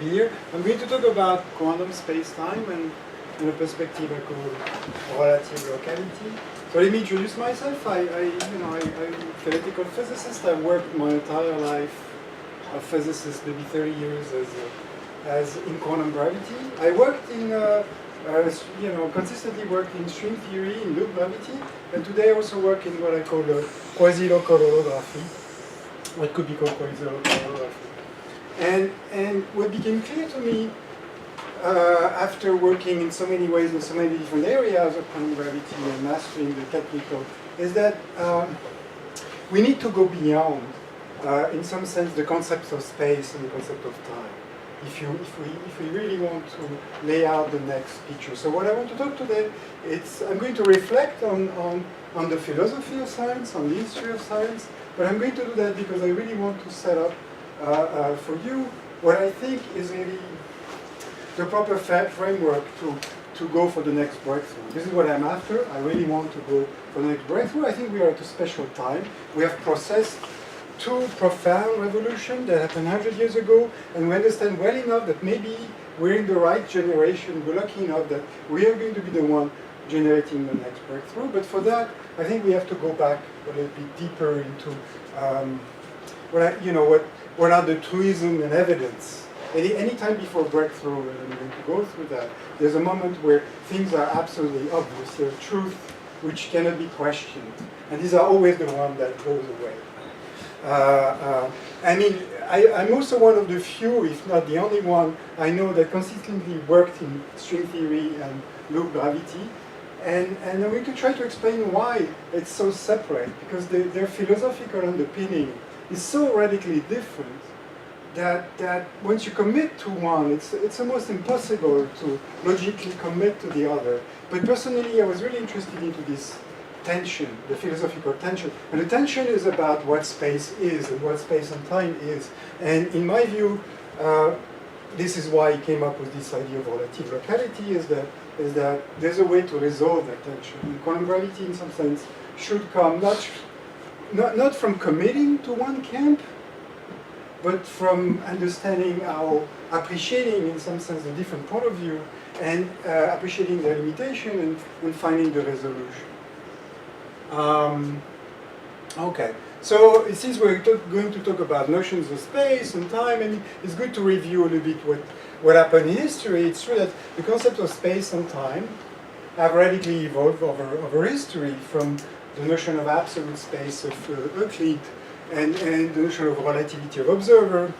be here. I'm going to talk about quantum space-time and in a perspective I call relative locality. So let me introduce myself. I'm a theoretical physicist. I've worked my entire life as a physicist, maybe 30 years as in quantum gravity. I worked in consistently worked in string theory, in loop gravity, and today I also work in what I call quasi-local holography, what could be called quasi-local holography. And what became clear to me after working in so many ways in so many different areas of quantum gravity and mastering the technical is that we need to go beyond, in some sense, the concepts of space and the concept of time. If we really want to lay out the next picture. So what I want to talk today, I'm going to reflect on the philosophy of science, on the history of science, but I'm going to do that because I really want to set up for you what I think is really the proper framework to go for the next breakthrough. This is what I'm after. I really want to go for the next breakthrough. I think we are at a special time. We have processed two profound revolutions that happened 100 years ago, and we understand well enough that maybe we're in the right generation, we're lucky enough that we are going to be the one generating the next breakthrough. But for that, I think we have to go back a little bit deeper into what are the truism and evidence. Any time before breakthrough, and I'm going to go through that, there's a moment where things are absolutely obvious. There's truth which cannot be questioned, and these are always the one that goes away. I'm also one of the few, if not the only one, I know that consistently worked in string theory and loop gravity. And I'm going to try to explain why it's so separate, because their philosophical underpinning is so radically different that once you commit to one, it's almost impossible to logically commit to the other. But personally, I was really interested into this tension, the philosophical tension. And the tension is about what space is and what space and time is. And in my view, this is why I came up with this idea of relative locality, is that there's a way to resolve that tension. And quantum gravity, in some sense, should come not from committing to one camp, but from understanding appreciating, in some sense, a different point of view, and appreciating their limitation and finding the resolution. Okay, so since we're going to talk about notions of space and time, and it's good to review a little bit what happened in history. It's true that the concept of space and time have radically evolved over history, from the notion of absolute space of Euclid and the notion of relativity of observer,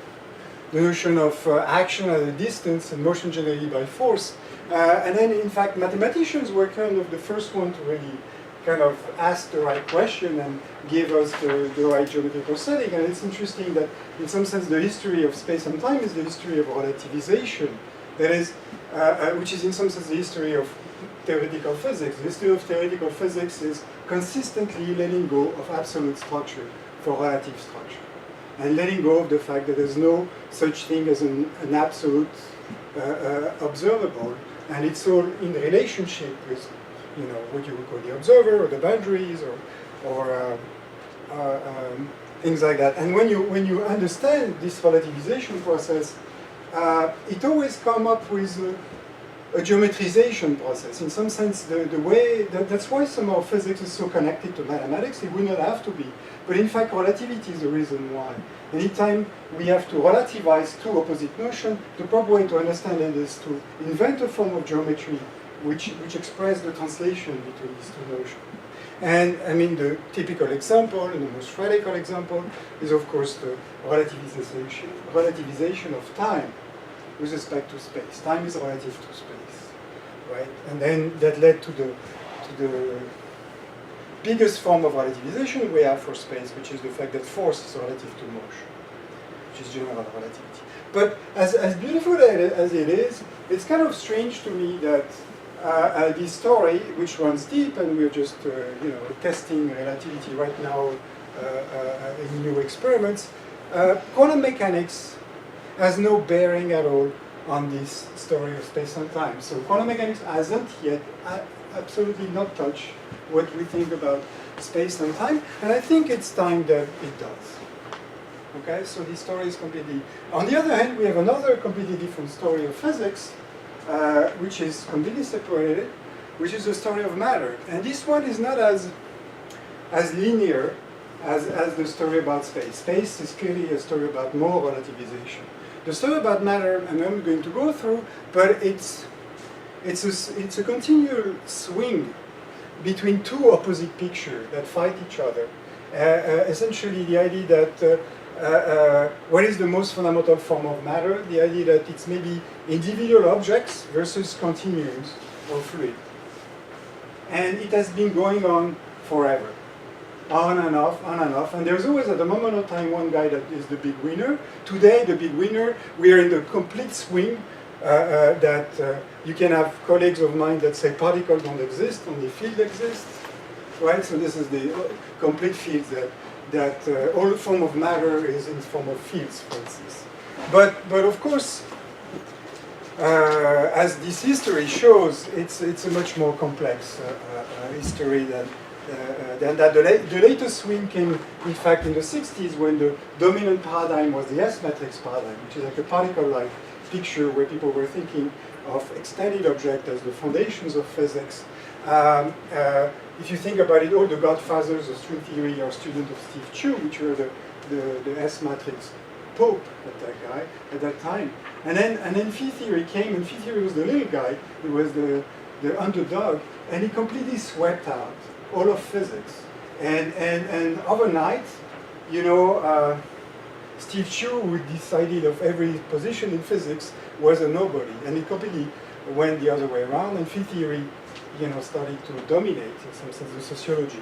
the notion of action at a distance and motion generated by force. And then, in fact, mathematicians were kind of the first one to really kind of ask the right question and give us the right geometrical setting. And it's interesting that, in some sense, the history of space and time is the history of relativization. That is, which is in some sense the history of theoretical physics. The history of theoretical physics is consistently letting go of absolute structure for relative structure, and letting go of the fact that there's no such thing as an absolute observable, and it's all in relationship with what you would call the observer or the boundaries or things like that. And when you understand this relativization process, it always comes up with a geometrization process. In some sense, the way that's why somehow physics is so connected to mathematics. It would not have to be, but in fact, relativity is the reason why. Anytime we have to relativize two opposite notions, the proper way to understand it is to invent a form of geometry which express the translation between these two notions. And I mean, the typical example, and the most radical example, is of course the relativization of time with respect to space. Time is relative to space, right? And then that led to the biggest form of relativization we have for space, which is the fact that force is relative to motion, which is general relativity. But as beautiful as it is, it's kind of strange to me that this story, which runs deep, and we're just testing relativity right now in new experiments, quantum mechanics has no bearing at all on this story of space and time. So quantum mechanics hasn't yet absolutely not touched what we think about space and time, and I think it's time that it does. Okay, so this story is completely... On the other hand, we have another completely different story of physics, which is completely separated, which is the story of matter. And this one is not as linear as the story about space. Space is clearly a story about more relativization. The story about matter, I'm not going to go through, but it's a continual swing between two opposite pictures that fight each other. Essentially, the idea that what is the most fundamental form of matter? The idea that it's maybe individual objects versus continuums or fluid. And it has been going on forever. On and off, and there's always at the moment of time one guy that is the big winner. Today, the big winner, we are in the complete swing that you can have colleagues of mine that say particles don't exist, only field exists, right? So this is the complete field that all form of matter is in the form of fields, for instance. But of course, as this history shows, it's a much more complex history than that. The latest swing came, in fact, in the 60s when the dominant paradigm was the S-matrix paradigm, which is like a particle-like picture where people were thinking of extended objects as the foundations of physics. If you think about it, all the godfathers of string theory are students of Steve Chu, which were the S-matrix pope at that time. And then field theory came, and field theory was the little guy, he was the underdog, and he completely swept out all of physics. And overnight, you know, Steve Chu, who decided of every position in physics, was a nobody, and he completely went the other way around, and field theory, you know, started to dominate, in some sense, the sociology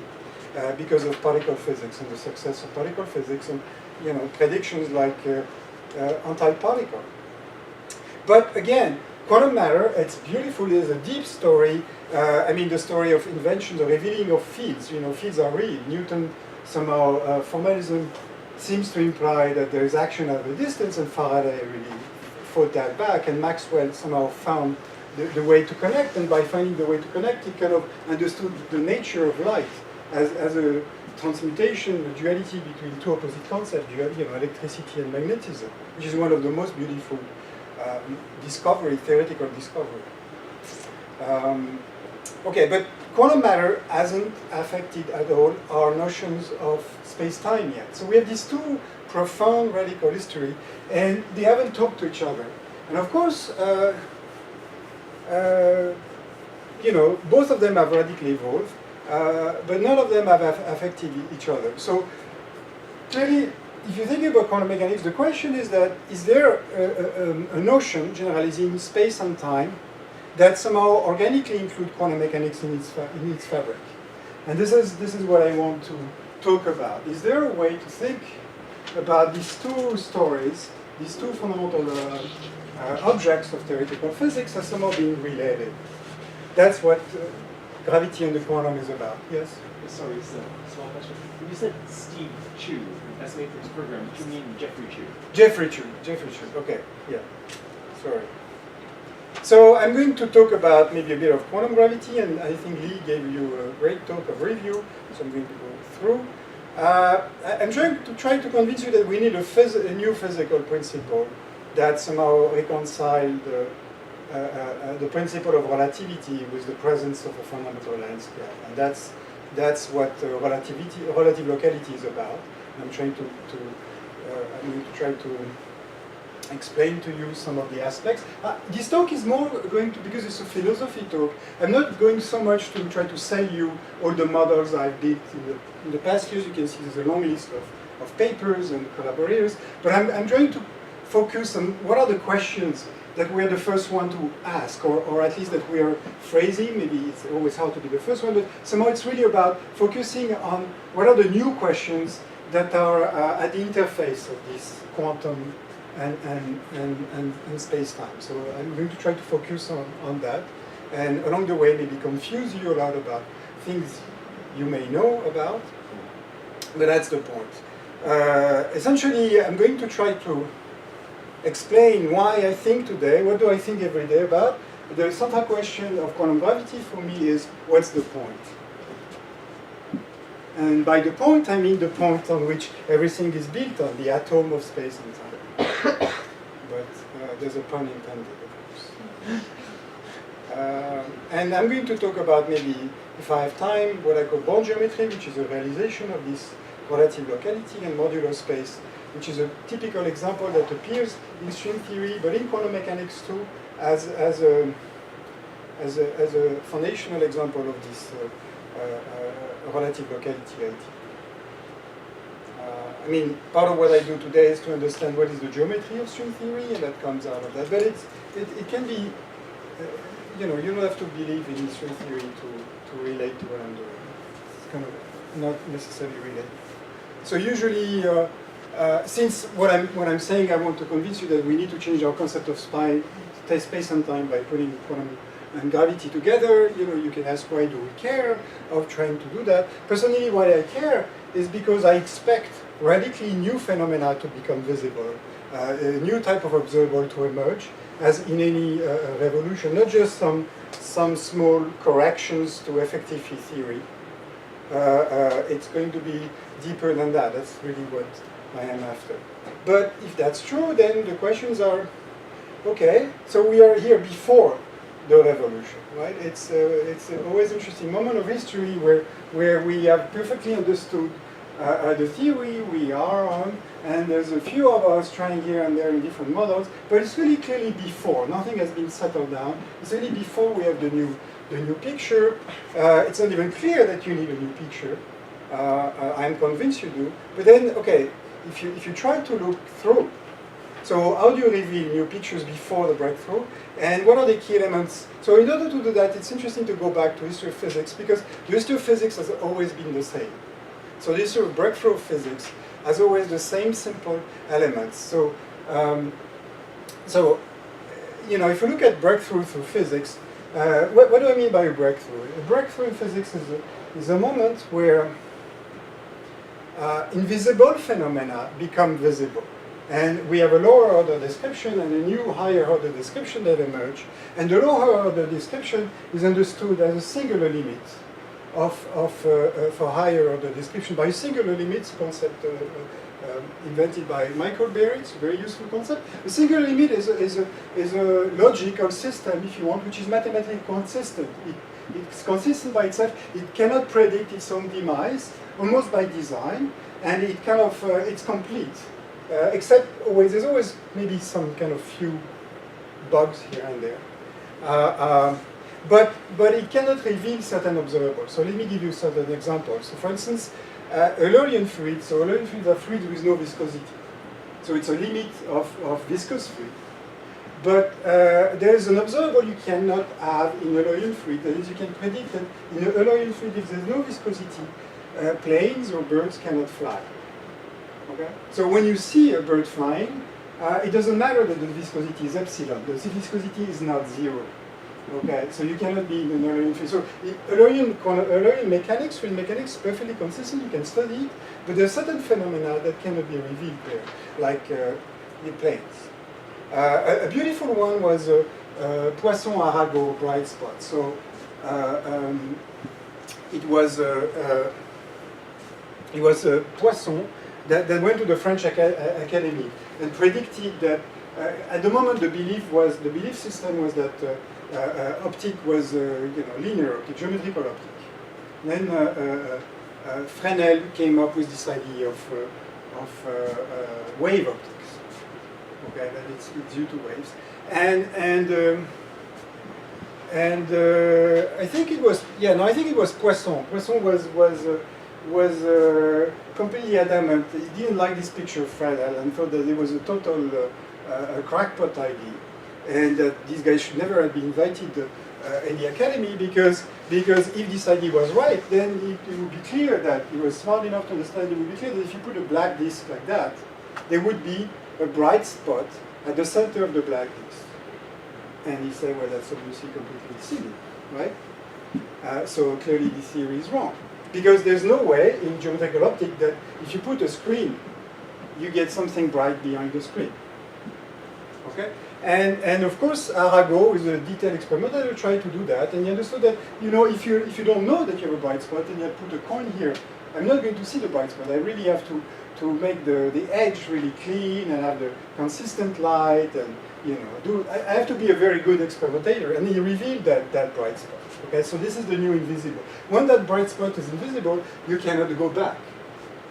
because of particle physics and the success of particle physics and, you know, predictions like anti-particle. But again, quantum matter, it's beautiful, there's a deep story. I mean, the story of invention, the revealing of fields. You know, fields are real. Newton, somehow, formalism seems to imply that there is action at a distance, and Faraday really fought that back, and Maxwell somehow found the way to connect, and by finding the way to connect, he kind of understood the nature of light as a transmutation, a duality between two opposite concepts, you know, electricity and magnetism, which is one of the most beautiful theoretical discovery. Okay, but quantum matter hasn't affected at all our notions of space-time yet. So we have these two profound radical history, and they haven't talked to each other. And of course, you know, both of them have radically evolved, but none of them have affected each other. So clearly, if you think about quantum mechanics, the question is that, is there a notion, generalizing space and time, that somehow organically include quantum mechanics in its fabric? And this is what I want to talk about. Is there a way to think about these two stories, these two fundamental objects of theoretical physics as somehow being related? That's what gravity and the quantum is about. Yes? Sorry, it's a small question. When you said Steve Chu, S-matrix program, did you mean Jeffrey Chu? Jeffrey Chu, okay, yeah, sorry. So I'm going to talk about maybe a bit of quantum gravity, and I think Lee gave you a great talk of review, so I'm going to go through. I'm trying to convince you that we need a new physical principle that somehow reconciles the principle of relativity with the presence of a fundamental landscape, and that's what relative locality is about. I'm going to try to explain to you some of the aspects. This talk is more going to, because it's a philosophy talk, I'm not going so much to try to sell you all the models I've built in the past years. You can see there's a long list of papers and collaborators, but I'm trying to focus on what are the questions that we're the first one to ask, or at least that we are phrasing. Maybe it's always hard to be the first one, but somehow it's really about focusing on what are the new questions that are at the interface of this quantum and space-time. So I'm going to try to focus on that, and along the way maybe confuse you a lot about things you may know about, but that's the point. Essentially, I'm going to try to explain why I think today, what do I think every day about. The central question of quantum gravity for me is, what's the point? And by the point, I mean the point on which everything is built on, the atom of space and time. But there's a pun intended, of course. And I'm going to talk about, maybe, if I have time, what I call bond geometry, which is a realization of this relative locality, and modular space, which is a typical example that appears in string theory, but in quantum mechanics too, as a foundational example of this relative locality idea. I mean, part of what I do today is to understand what is the geometry of string theory, and that comes out of that. But it can be, you know, you don't have to believe in string theory to relate to what I'm doing. It's kind of not necessarily related. So usually, since what I'm saying, I want to convince you that we need to change our concept of space and time by putting quantum and gravity together. You know, you can ask, why do we care of trying to do that? Personally, why I care is because I expect radically new phenomena to become visible, a new type of observable to emerge, as in any revolution, not just some small corrections to effective theory. It's going to be deeper than that. That's really what I am after. But if that's true, then the questions are, okay, so we are here before the revolution, right? It's always an interesting moment of history where we have perfectly understood the theory we are on, and there's a few of us trying here and there in different models, but it's really clearly before. Nothing has been settled down. It's really before we have the new picture. It's not even clear that you need a new picture. I'm convinced you do. But then, okay, if you try to look through, so how do you reveal new pictures before the breakthrough? And what are the key elements? So in order to do that, it's interesting to go back to history of physics, because the history of physics has always been the same. So the history of breakthrough of physics has always the same simple elements. So, you know, if you look at breakthrough through physics, what do I mean by a breakthrough? A breakthrough in physics is a moment where invisible phenomena become visible. And we have a lower order description and a new higher order description that emerge. And the lower order description is understood as a singular limit for higher order description. By singular limits, concept invented by Michael Berry, it's a very useful concept. A singular limit is a logical system, if you want, which is mathematically consistent. It's consistent by itself. It cannot predict its own demise, almost by design, and it kind of it's complete. Except there's always maybe some kind of few bugs here and there. But it cannot reveal certain observables. So let me give you certain examples. So for instance, Eulerian fluids, so Eulerian fluids are fluids with no viscosity. So it's a limit of viscous fluid. But there is an observable you cannot have in Eulerian fluid. That is, you can predict that in Eulerian fluid, if there's no viscosity, planes or birds cannot fly. Okay? So when you see a bird flying, it doesn't matter that the viscosity is epsilon. The viscosity is not zero. Okay, so you cannot be in an Eulerian field. So Eulerian mechanics, field mechanics, perfectly consistent. You can study it, but there are certain phenomena that cannot be revealed there, like the planes. A beautiful one was Poisson Arago bright spot. So it was Poisson that went to the French Academy and predicted that at the moment the belief system was that optic was linear optic, geometrical optic. Then Freidel came up with this idea of wave optics. Okay, that it's due to waves, and I think it was Poisson. Poisson was completely adamant. He didn't like this picture of Freidel and thought that it was a total crackpot idea, and that these guys should never have been invited in the academy because if this idea was right, then it would be clear that he was smart enough to understand. It would be clear that if you put a black disk like that, there would be a bright spot at the center of the black disk. And he said, well, that's obviously completely silly, right? So clearly this theory is wrong. Because there's no way in geometrical optic that if you put a screen, you get something bright behind the screen. Okay, and of course Arago is a detailed experimenter tried to do that, and he understood that if you don't know that you have a bright spot and you put a coin here, I'm not going to see the bright spot. I really have to make the edge really clean and have the consistent light, and I have to be a very good experimenter. And he revealed that bright spot. Okay, so this is the new invisible. When that bright spot is invisible, you cannot go back,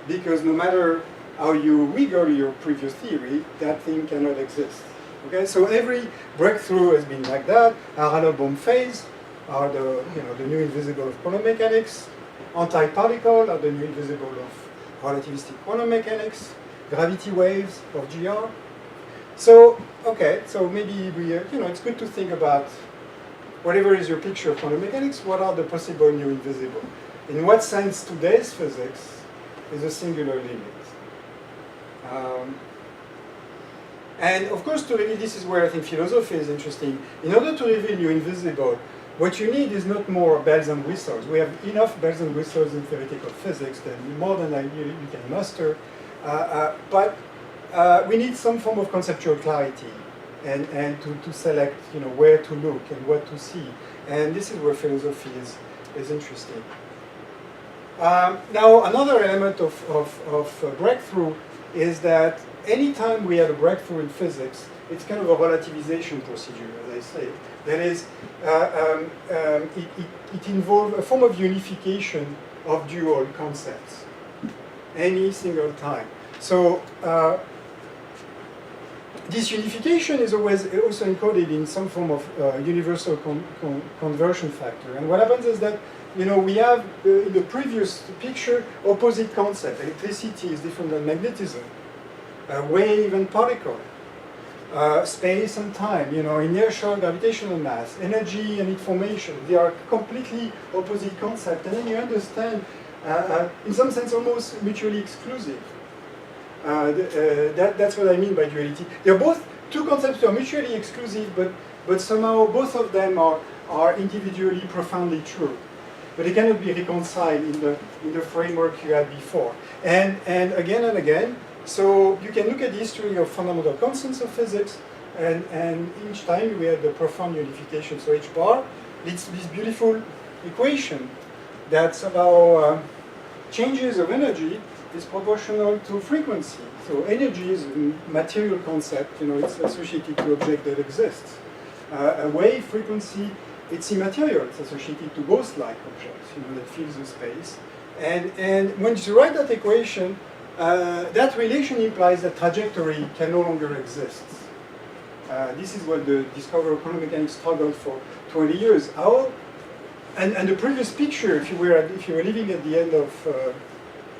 because no matter how you wiggle your previous theory, that thing cannot exist. Okay, so every breakthrough has been like that. Haralow-Bohm phase are the new invisible of quantum mechanics. Antiparticle are the new invisible of relativistic quantum mechanics. Gravity waves of GR. So okay, so maybe we it's good to think about whatever is your picture of quantum mechanics. What are the possible new invisible? In what sense today's physics is a singular limit? And of course, to reveal, this is where I think philosophy is interesting. In order to reveal new invisible, what you need is not more bells and whistles. We have enough bells and whistles in theoretical physics, more than you can muster. But we need some form of conceptual clarity and to select where to look and what to see. And this is where philosophy is interesting. Now, another element of breakthrough is that anytime we have a breakthrough in physics, it's kind of a relativization procedure, as I say. That is, it involves a form of unification of dual concepts any single time. So this unification is always also encoded in some form of universal conversion factor. And what happens is that we have in the previous picture opposite concept. Electricity is different than magnetism. Wave and particle. Space and time, inertial, gravitational mass, energy and information. They are completely opposite concepts. And then you understand, in some sense, almost mutually exclusive. That's what I mean by duality. They're both two concepts that are mutually exclusive, but somehow both of them are individually profoundly true. But they cannot be reconciled in the framework you had before. And again and again, so you can look at the history of fundamental constants of physics, and each time we had the profound unification. So H bar leads to this beautiful equation that somehow changes of energy is proportional to frequency. So energy is a material concept, it's associated to object that exists. A wave frequency, it's immaterial, it's associated to ghost-like objects, that fills the space. And when you write that equation, that relation implies that trajectory can no longer exist. This is what the discoverer of quantum mechanics struggled for 20 years. And the previous picture, if you were living at the end of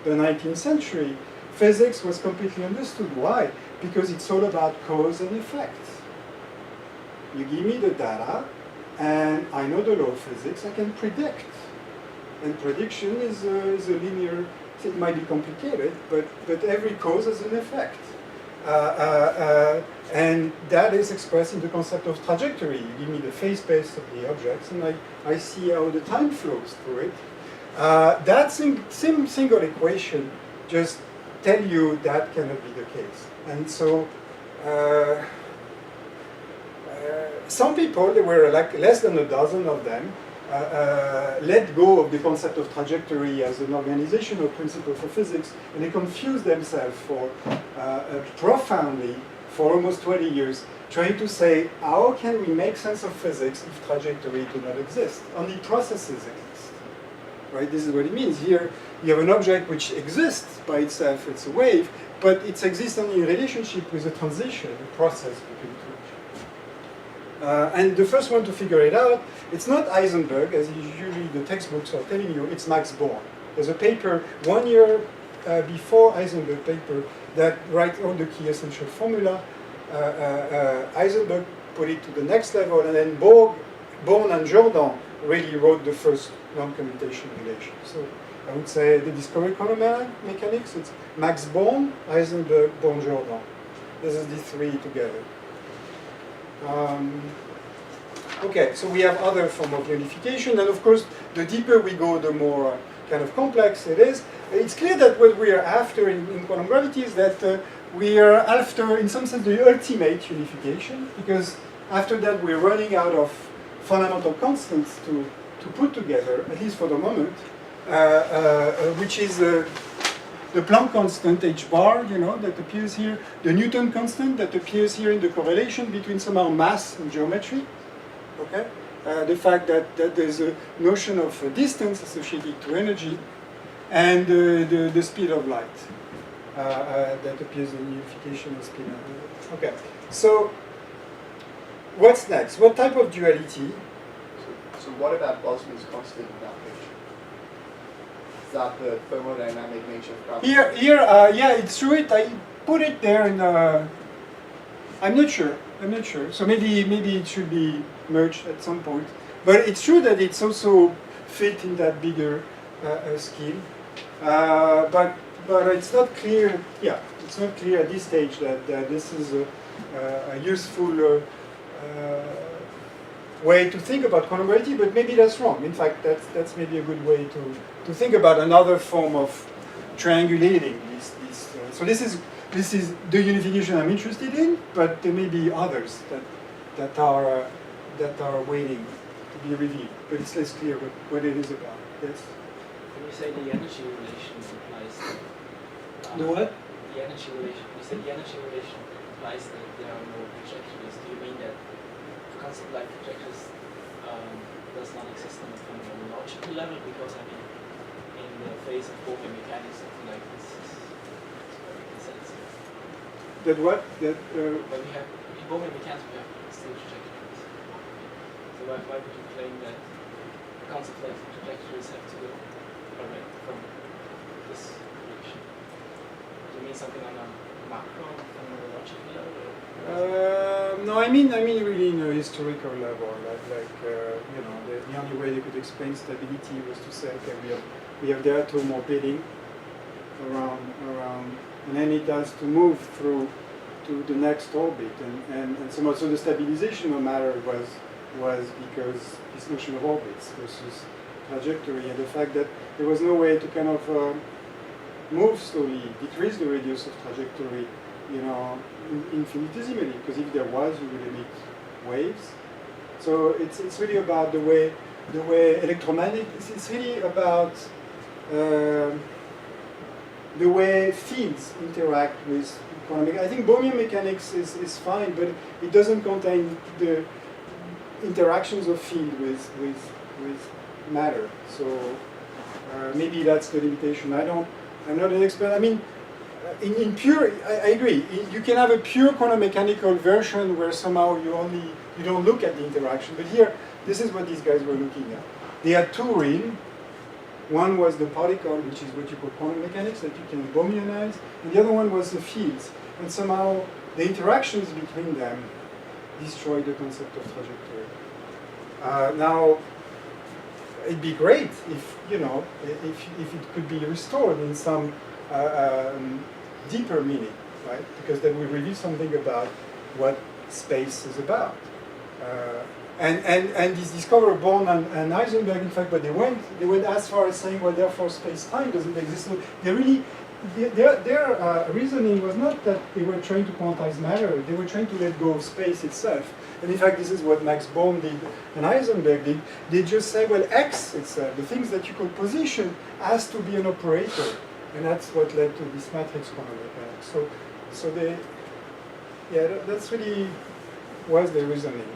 the 19th century, physics was completely understood. Why? Because it's all about cause and effect. You give me the data, and I know the law of physics, I can predict. And prediction is a linear. It might be complicated, but every cause has an effect. And that is expressed in the concept of trajectory. You give me the phase space of the objects, and I see how the time flows through it. That single equation just tell you that cannot be the case. And so some people, there were like less than a dozen of them, let go of the concept of trajectory as an organizational principle for physics, and they confused themselves profoundly for almost 20 years, trying to say, how can we make sense of physics if trajectory do not exist? Only processes exist. Right? This is what it means. Here, you have an object which exists by itself, it's a wave, but it exists only in relationship with a transition, a process between two. And the first one to figure it out, it's not Heisenberg, as usually the textbooks are telling you, it's Max Born. There's a paper 1 year before Heisenberg paper that writes all the key essential formula. Heisenberg put it to the next level, and then Born and Jordan really wrote the first non-commutation relation. So I would say the discovery of quantum mechanics, it's Max Born, Heisenberg, Born, Jordan. This is the three together. Okay, so we have other form of unification, and of course, the deeper we go, the more kind of complex it is. It's clear that what we are after in quantum gravity is that we are after, in some sense, the ultimate unification, because after that we're running out of fundamental constants to put together, at least for the moment, which is the Planck constant h bar, that appears here, the Newton constant that appears here in the correlation between somehow mass and geometry. Okay, the fact that there's a notion of distance associated to energy, and the speed of light that appears in the unification of speed. Okay, so what's next? What type of duality? So what about Boltzmann's constant in that picture? Is that the thermodynamic nature of gravity? Yeah, it's true. I put it there in. I'm not sure. So maybe it should be merged at some point. But it's true that it's also fit in that bigger scheme. But it's not clear. Yeah, it's not clear at this stage that this is a useful way to think about quantum gravity. But maybe that's wrong. In fact, that's maybe a good way to think about another form of triangulating this. So this is the unification I'm interested in, but there may be others that are waiting to be revealed. But it's less clear what it is about. Yes. When you say the energy relation implies The what? The energy relation. You say the energy relation implies that there are no projectors. Do you mean that the concept like projectors does not exist on a phenomenological level? Because I mean, in the phase of Bohmian mechanics, something like this is very making sense. That what? That. When we have in Bohmian mechanics, we have still trajectories. So why would you claim that the concept like trajectories have to go from this relation? Do you mean something on a macro phenomenological level? No, I mean really in a historical level. The only way they could explain stability was to say, okay, we have the atom orbiting around, and then it has to move through to the next orbit, and so the stabilization of matter was because this notion of orbits versus trajectory, and the fact that there was no way to kind of move slowly, decrease the radius of trajectory, infinitesimally, because if there was, you would emit waves. So it's really about the way electromagnetic. It's really about the way fields interact with quantum mechanics. I think Bohmian mechanics is fine, but it doesn't contain the interactions of field with matter. So maybe that's the limitation. I'm not an expert. I mean, in pure, I agree. You can have a pure quantum mechanical version where somehow you don't look at the interaction. But here, this is what these guys were looking at. They had two real. One was the particle, which is what you call quantum mechanics, that you can Bohmianize, and the other one was the fields. And somehow the interactions between them destroy the concept of trajectory. Now, it'd be great if if it could be restored in some deeper meaning, right? Because then we reveal something about what space is about. And this discoverer Born and Heisenberg, in fact, but they went as far as saying, well, therefore space-time doesn't exist. So they really, their reasoning was not that they were trying to quantize matter, they were trying to let go of space itself. And in fact, this is what Max Born did and Heisenberg did. They just say, well, X itself, the things that you call position, has to be an operator. And that's what led to this matrix quantum mechanics. So they, that's really was the reasoning.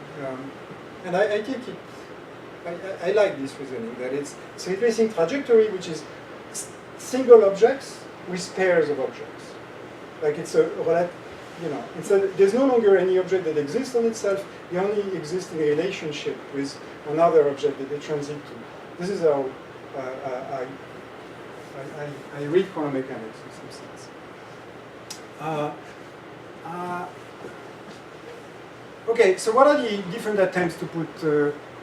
And I think I like this reasoning, that it's replacing trajectory, which is single objects, with pairs of objects. Like it's there's no longer any object that exists on itself, they only exist in a relationship with another object that they transit to. This is how I read quantum mechanics in some sense. Okay, so what are the different attempts to put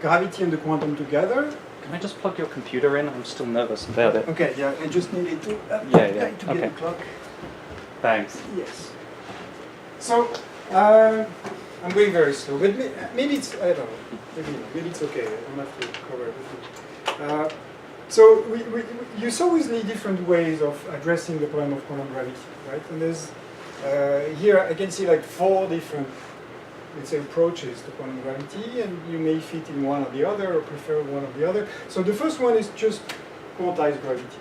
gravity and the quantum together? Can I just plug your computer in? I'm still nervous about it. Okay, yeah, I just needed to Yeah, get okay. the clock. Thanks. Yes. So, I'm going very slow, but maybe it's, I don't know, maybe it's okay, I don't have to cover everything. So, you saw with me different ways of addressing the problem of quantum gravity, right? And there's here I can see like 4 different, let's say, approaches to quantum gravity, and you may fit in one or the other, or prefer one or the other. So the first one is just quantized gravity.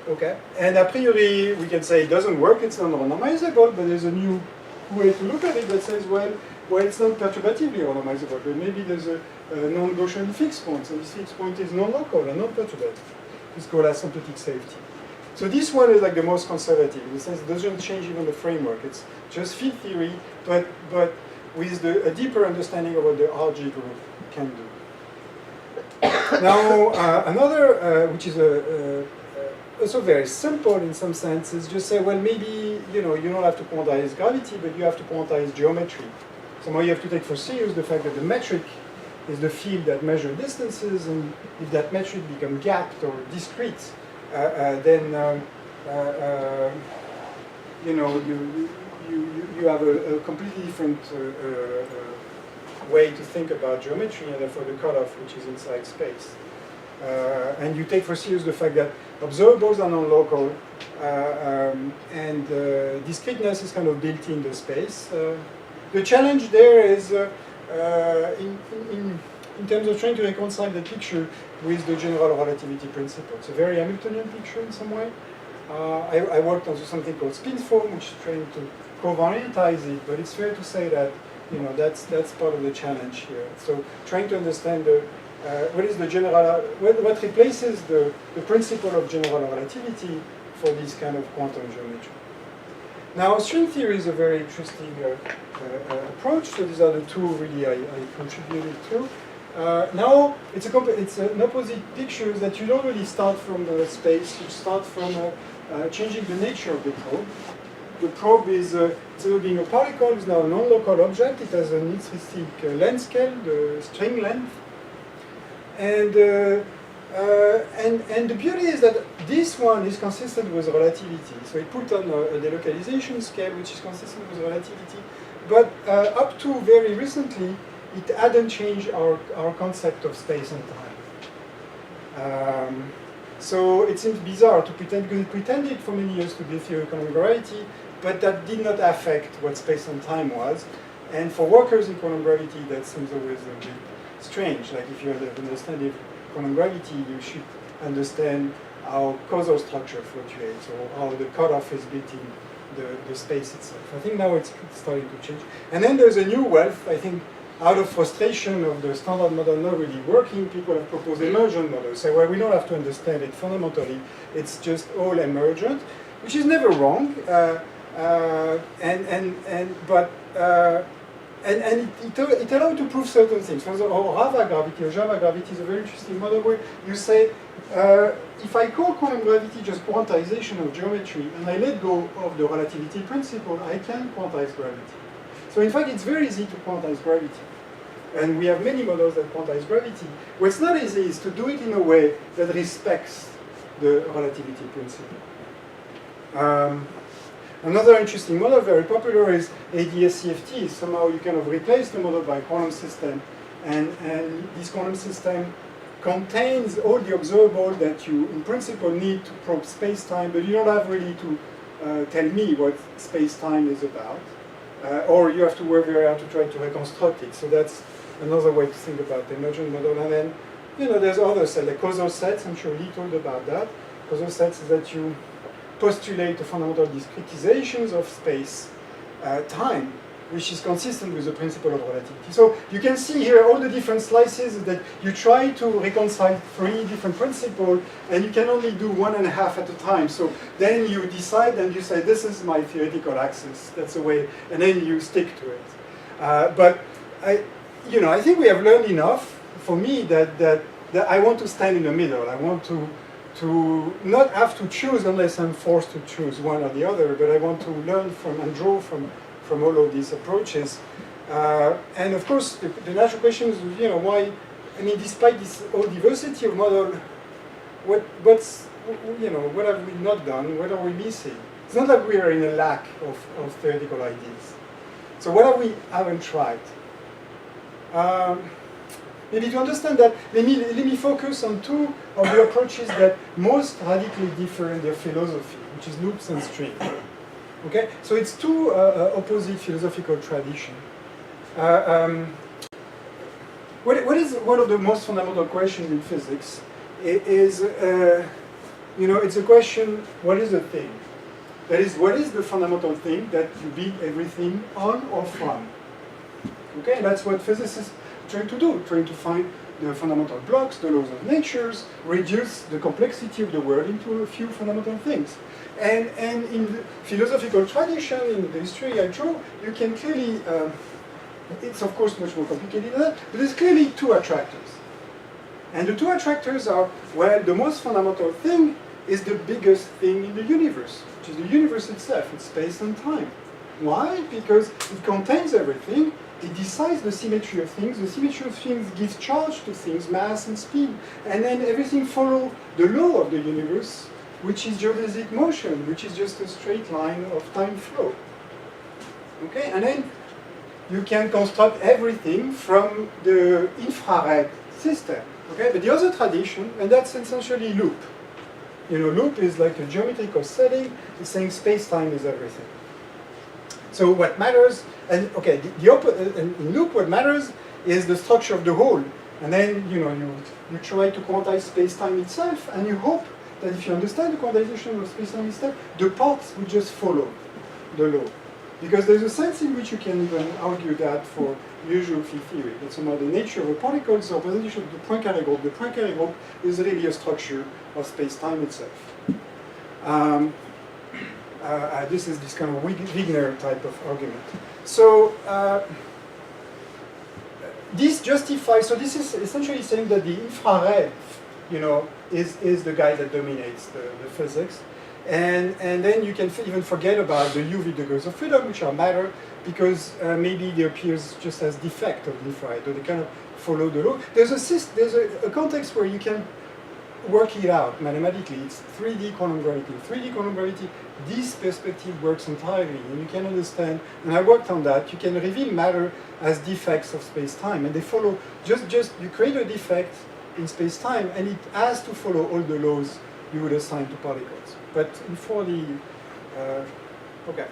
Okay, and a priori we can say it doesn't work, it's not randomizable, but there's a new way to look at it that says, well, it's not perturbatively randomizable, but maybe there's a non-Gaussian fixed point, and this fixed point is non-local and not perturbative. It's called asymptotic safety. So this one is like the most conservative, in the sense it doesn't change even the framework. It's just field theory, but with a deeper understanding of what the RG group can do. Now, another, which is also very simple in some sense, is just say, well, maybe you don't have to quantize gravity, but you have to quantize geometry. Somehow you have to take for serious the fact that the metric is the field that measures distances, and if that metric becomes gapped or discrete, then you have a completely different way to think about geometry, and therefore the cutoff, which is inside space. And you take for serious the fact that observables are non-local, and discreteness is kind of built in the space. The challenge there is in terms of trying to reconcile the picture with the general relativity principle. It's a very Hamiltonian picture in some way. I worked on something called spin foam, which is trying to covariantize it, but it's fair to say that that's part of the challenge here. So trying to understand what is the general, what replaces the principle of general relativity for this kind of quantum geometry. Now, string theory is a very interesting approach. So these are the 2 really I contributed to. Now, it's an opposite picture that you don't really start from the space. You start from changing the nature of the probe. The probe is, instead of being a particle, is now a non-local object. It has an intrinsic length scale, the string length. And the beauty is that this one is consistent with relativity. So it put on a delocalization scale which is consistent with relativity. But up to very recently, it hadn't changed our concept of space and time. So it seems bizarre to pretend, because it pretended for many years to be a theory of quantum gravity, but that did not affect what space and time was. And for workers in quantum gravity, that seems always a bit strange. Like if you understand quantum gravity, you should understand how causal structure fluctuates, or how the cutoff is built in the space itself. I think now it's starting to change. And then there's a new wealth, I think, out of frustration of the standard model not really working, people have proposed emergent models. Say, well, we don't have to understand it fundamentally. It's just all emergent, which is never wrong. And it allowed to prove certain things. For example, Rava gravity or Java gravity is a very interesting model where you say, if I call quantum gravity just quantization of geometry, and I let go of the relativity principle, I can quantize gravity. So in fact, it's very easy to quantize gravity. And we have many models that quantize gravity. What's not easy is to do it in a way that respects the relativity principle. Another interesting model, very popular, is ADS-CFT. Somehow you kind of replace the model by a quantum system, and this quantum system contains all the observable that you, in principle, need to probe space-time, but you don't have really to tell me what space-time is about. Or you have to work very hard to try to reconstruct it. So that's another way to think about the emergent model. And then, there's other sets, like causal sets. I'm sure Lee told about that. Causal sets is that you postulate the fundamental discretizations of space, time, which is consistent with the principle of relativity. So you can see here all the different slices that you try to reconcile 3 different principles, and you can only do 1.5 at a time. So then you decide and you say, this is my theoretical axis. That's the way, and then you stick to it. But I think we have learned enough for me that I want to stand in the middle. I want to not have to choose unless I'm forced to choose one or the other, but I want to learn from and draw from all of these approaches. And of course, the natural question is, why, despite this whole diversity of model, what have we not done? What are we missing? It's not that we are in a lack of theoretical ideas. So what have we haven't tried? Maybe to understand that, let me focus on 2 of the approaches that most radically differ in their philosophy, which is loops and strings. Okay, so it's two opposite philosophical traditions. What is one of the most fundamental questions in physics is, it's a question, what is a thing? That is, what is the fundamental thing that you build everything on or from? Okay, and that's what physicists are trying to do, trying to find the fundamental blocks, the laws of nature, reduce the complexity of the world into a few fundamental things. And in the philosophical tradition, in the history I drew, you can clearly, it's of course much more complicated than that, but there's clearly two attractors. And the two attractors are, well, the most fundamental thing is the biggest thing in the universe, which is the universe itself, it's space and time. Why? Because it contains everything, it decides the symmetry of things, the symmetry of things gives charge to things, mass and speed, and then everything follows the law of the universe, which is geodesic motion, which is just a straight line of time flow. Okay, and then you can construct everything from the infrared system. Okay, but the other tradition, and that's essentially loop. Loop is like a geometrical setting, it's saying space-time is everything. So what matters, and okay, in loop what matters is the structure of the whole. And then, you try to quantize space-time itself, and you hope that if you understand the quantization of space-time itself, the parts will just follow the law. Because there's a sense in which you can even argue that for usual field theory. That's about the nature of a particle, so representation of the Poincaré group. The Poincaré group is really a structure of space-time itself. This is this kind of Wigner type of argument. So this justifies, so this is essentially saying that the infrared, is the guy that dominates the physics. And then you can even forget about the UV degrees of freedom, which are matter, because maybe they appear just as defect of the infrared, or they kind of follow the law. There's a context where you can work it out mathematically. It's 3D quantum gravity. 3D quantum gravity, this perspective works entirely, and you can understand, and I worked on that, you can reveal matter as defects of space-time, and they follow, just you create a defect in space-time, and it has to follow all the laws you would assign to particles. But in 4D, okay.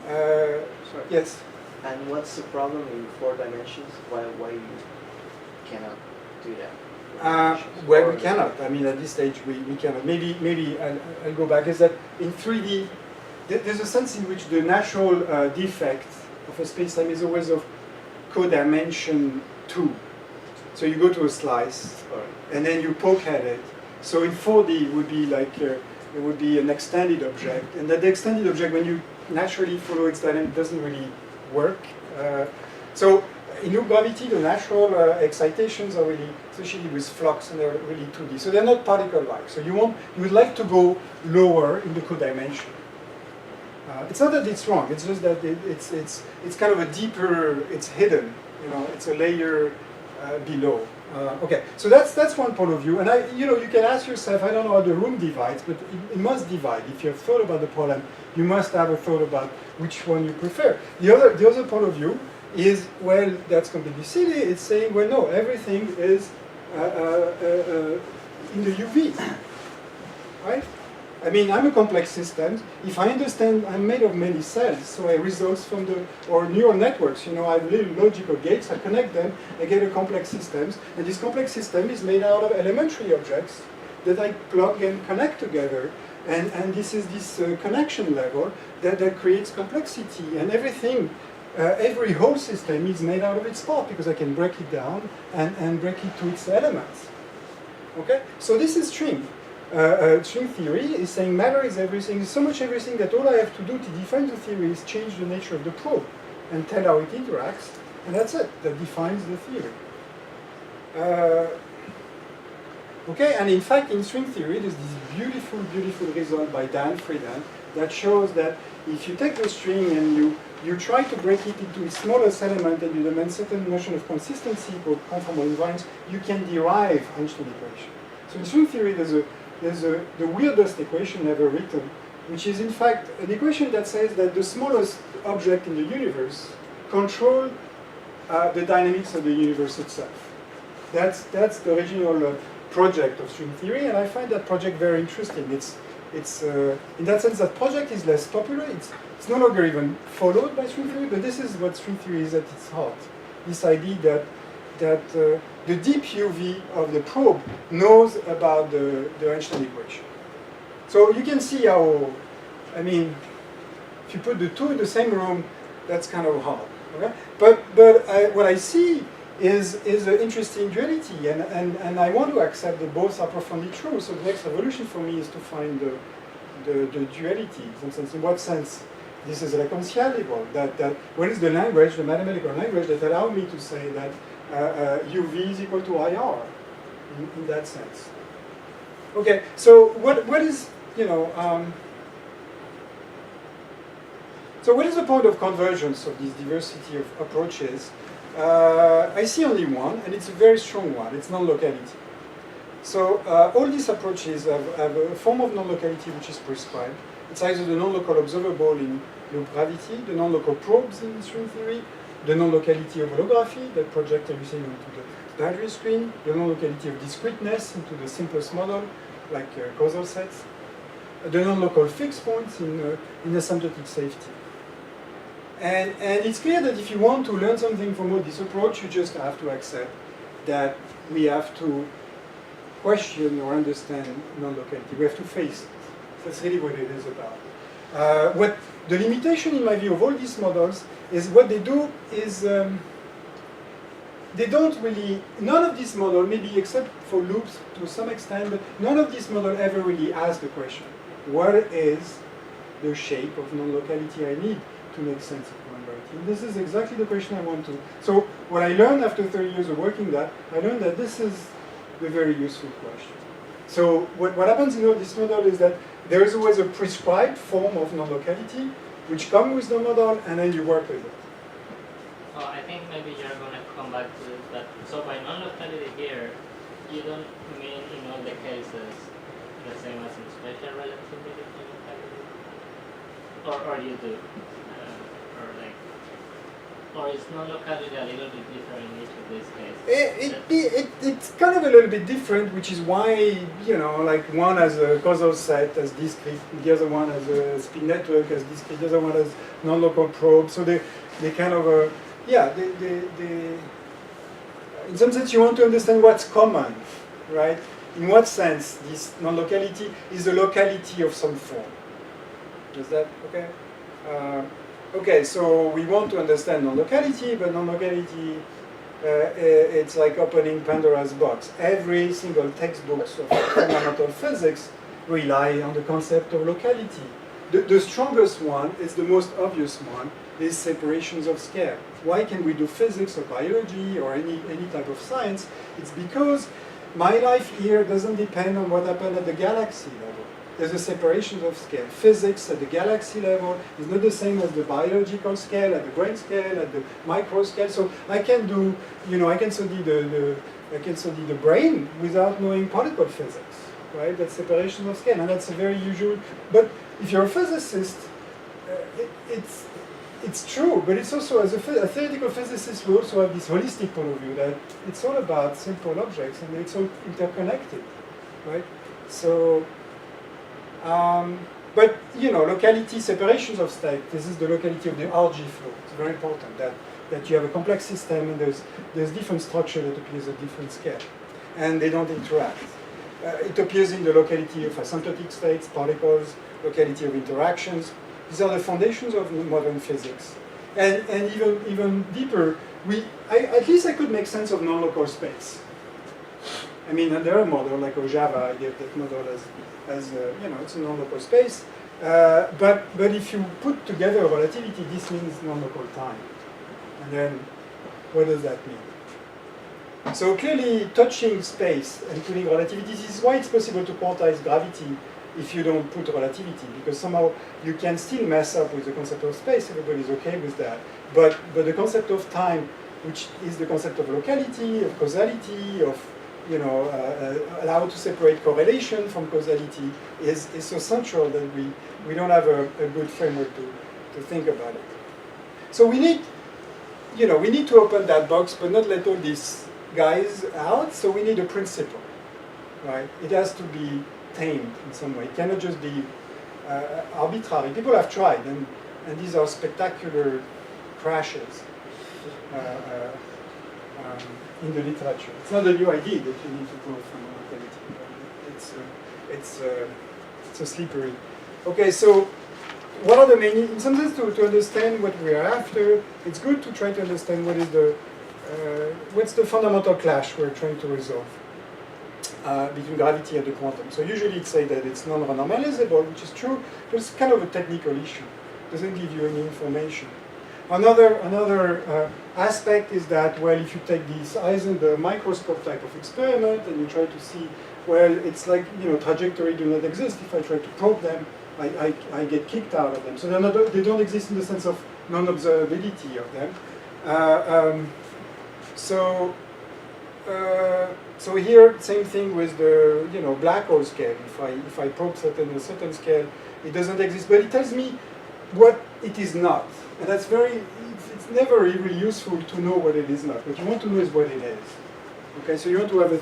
Sorry. Yes? And what's the problem in 4 dimensions? Why you cannot do that? Well, we cannot. I mean, at this stage, we cannot. Maybe I'll go back. Is that in 3D, there's a sense in which the natural defect of a space-time is always of codimension 2. So you go to a slice, and then you poke at it. So in 4D, it would be like it would be an extended object, and that the extended object, when you naturally follow its dynamic, doesn't really work. So in loop gravity, the natural excitations are really associated with flux, and they're really 2D. So they're not particle-like. So you would like to go lower in the codimension. It's not that it's wrong. It's just that it's kind of a deeper. It's hidden. It's a layer below. Okay, so that's one point of view, and you can ask yourself, I don't know how the room divides, but it must divide. If you have thought about the problem, you must have a thought about which one you prefer. The other point of view is, well, that's completely silly. It's saying, well, no, everything is in the UV, right? I mean, I'm a complex system. If I understand, I'm made of many cells, so I results from or neural networks. I have little logical gates, I connect them, I get a complex systems, and this complex system is made out of elementary objects that I plug and connect together, and this is this connection level that creates complexity, and everything, every whole system is made out of its part, because I can break it down and break it to its elements. Okay, so this is string. String theory is saying matter is everything, so much everything that all I have to do to define the theory is change the nature of the probe and tell how it interacts, and that's it. That defines the theory. Okay, and in fact, in string theory, there's this beautiful, beautiful result by Freidel that shows that if you take the string and you try to break it into its smallest element and you demand certain notion of consistency called conformal invariance, you can derive Einstein equation. So in string theory, there's the weirdest equation ever written, which is in fact an equation that says that the smallest object in the universe controls the dynamics of the universe itself. That's the original project of string theory, and I find that project very interesting. it's in that sense that project is less popular. It's no longer even followed by string theory, but this is what string theory is at its heart. This idea that the deep UV of the probe knows about the Einstein equation. So you can see how, I mean, if you put the two in the same room, that's kind of hard. Okay? But what I see is an interesting duality, and I want to accept that both are profoundly true. So the next evolution for me is to find the duality. In what sense this is reconcilable? That what is the language, the mathematical language that allows me to say that UV is equal to IR in that sense? Okay, so what is, so what is the point of convergence of this diversity of approaches? I see only one, and it's a very strong one. It's non-locality. So all these approaches have a form of non-locality which is prescribed. It's either the non-local observable in loop gravity, the non-local probes in string theory, the non-locality of holography that project everything onto the boundary screen, the non-locality of discreteness into the simplest model, like causal sets, the non-local fixed points in asymptotic safety. And it's clear that if you want to learn something from all this approach, you just have to accept that we have to question or understand non-locality. We have to face it. That's really what it is about. What the limitation, in my view, of all these models is what they do is they don't really, none of these models, maybe except for loops to some extent, but none of these models ever really ask the question, what is the shape of non-locality I need to make sense of non-locality? And this is exactly the question I want to. So what I learned after 30 years of working that, I learned that this is the very useful question. So what happens in all this model is that there is always a prescribed form of non-locality which comes with the model, and then you work with it. I think maybe you're going to come back to this, but so by non-locality here, you don't mean in all the cases the same as in special relativity locality? Or you do? Or is non-locality a little bit different in each of these cases? It's kind of a little bit different, which is why, like one has a causal set as discrete, the other one has a spin network as discrete, the other one has non-local probe. So they kind of, they in some sense you want to understand what's common, right? In what sense this non-locality is a locality of some form. Is that okay? Okay, so we want to understand non-locality, but non-locality, it's like opening Pandora's box. Every single textbook of fundamental physics rely on the concept of locality. The strongest one is the most obvious one, is separations of scale. Why can we do physics or biology or any type of science? It's because my life here doesn't depend on what happened at the galaxy level. There's a separation of scale. Physics at the galaxy level is not the same as the biological scale, at the grain scale, at the micro scale. So I can do, I can study the brain without knowing particle physics, right? That's separation of scale, and that's a very usual. But if you're a physicist, it's true. But it's also, as a theoretical physicist, we also have this holistic point of view that it's all about simple objects and it's all interconnected, right? So. But locality, separations of state. This is the locality of the RG flow. It's very important that you have a complex system and there's different structure that appears at different scale, and they don't interact. It appears in the locality of asymptotic states, particles, locality of interactions. These are the foundations of modern physics, and even deeper. At least I could make sense of non-local space. I mean, there are models like Java. I gave that model as it's a non-local space. But if you put together relativity, this means non-local time. And then, what does that mean? So clearly, touching space and putting relativity, this is why it's possible to quantize gravity if you don't put relativity, because somehow you can still mess up with the concept of space. Everybody's okay with that. But the concept of time, which is the concept of locality, of causality, of allow to separate correlation from causality is so central that we don't have a good framework to think about it. So we need to open that box, but not let all these guys out. So we need a principle, right? It has to be tamed in some way. It cannot just be arbitrary. People have tried, and these are spectacular crashes in the literature. It's not a new idea that you need to go from locality. It's a slippery. Okay, so what are the main? In some sense, to understand what we are after, it's good to try to understand what is what's the fundamental clash we're trying to resolve between gravity and the quantum. So usually it's say that it's non-renormalizable, which is true, but it's kind of a technical issue. It doesn't give you any information. Another aspect is that, well, if you take the microscope type of experiment and you try to see, well, it's like, trajectory do not exist. If I try to probe them, I get kicked out of them. So they don't exist in the sense of non-observability of them. So here, same thing with the black hole scale. If I probe a certain scale, it doesn't exist, but it tells me what it is not, and that's it's never really useful to know what it is not. What you want to know is what it is. Okay, so you want to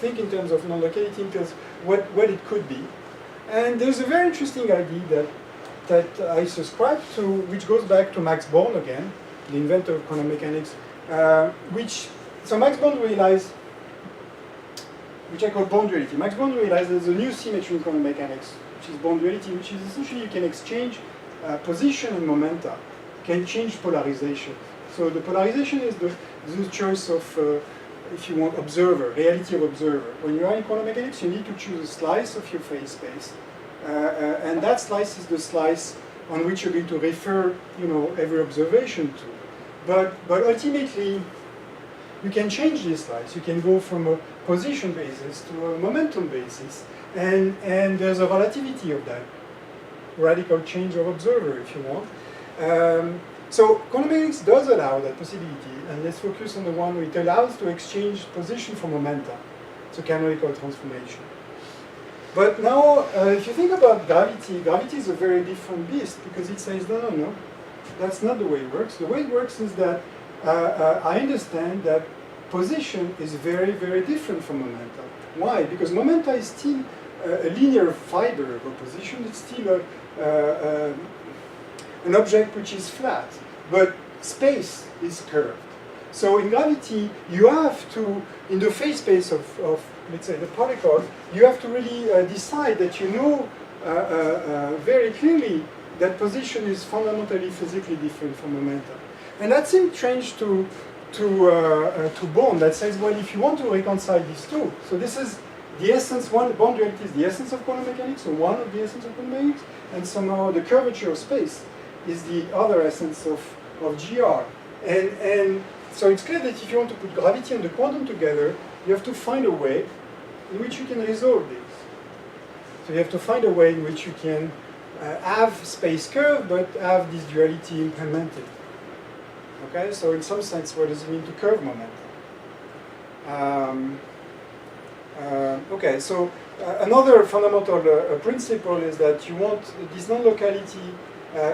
think in terms of non-locality, in terms of what it could be. And there's a very interesting idea that I subscribe to, which goes back to Max Born again, the inventor of quantum mechanics, so Max Born realized, which I call Born duality. Max Born realized there's a new symmetry in quantum mechanics, which is Born duality, which is essentially you can exchange position and momenta, can change polarization. So the polarization is the choice of, if you want, observer, reality of observer. When you are in quantum mechanics, you need to choose a slice of your phase space, and that slice is the slice on which you're going to refer, every observation to. But ultimately, you can change this slice. You can go from a position basis to a momentum basis, and there's a relativity of that radical change of observer, if you want. So quantum mechanics does allow that possibility, and let's focus on the one where it allows to exchange position for momentum. It's a canonical transformation. But now, if you think about gravity, gravity is a very different beast, because it says, no, that's not the way it works. The way it works is that I understand that position is very, very different from momentum. Why? Because momentum is still a linear fiber of a position. It's still an object which is flat, but space is curved. So in gravity, you have to, in the phase space of let's say, the particle, you have to really decide that very clearly that position is fundamentally physically different from momentum. And that seems strange to Born, that says, well, if you want to reconcile these two, so this is the essence, Born duality is the essence of quantum mechanics, so one of the essence of quantum mechanics, and somehow the curvature of space is the other essence of GR. And so it's clear that if you want to put gravity and the quantum together, you have to find a way in which you can resolve this. So you have to find a way in which you can have space curve, but have this duality implemented. Okay, so in some sense, what does it mean to curve momentum? Okay, so another fundamental principle is that you want this non-locality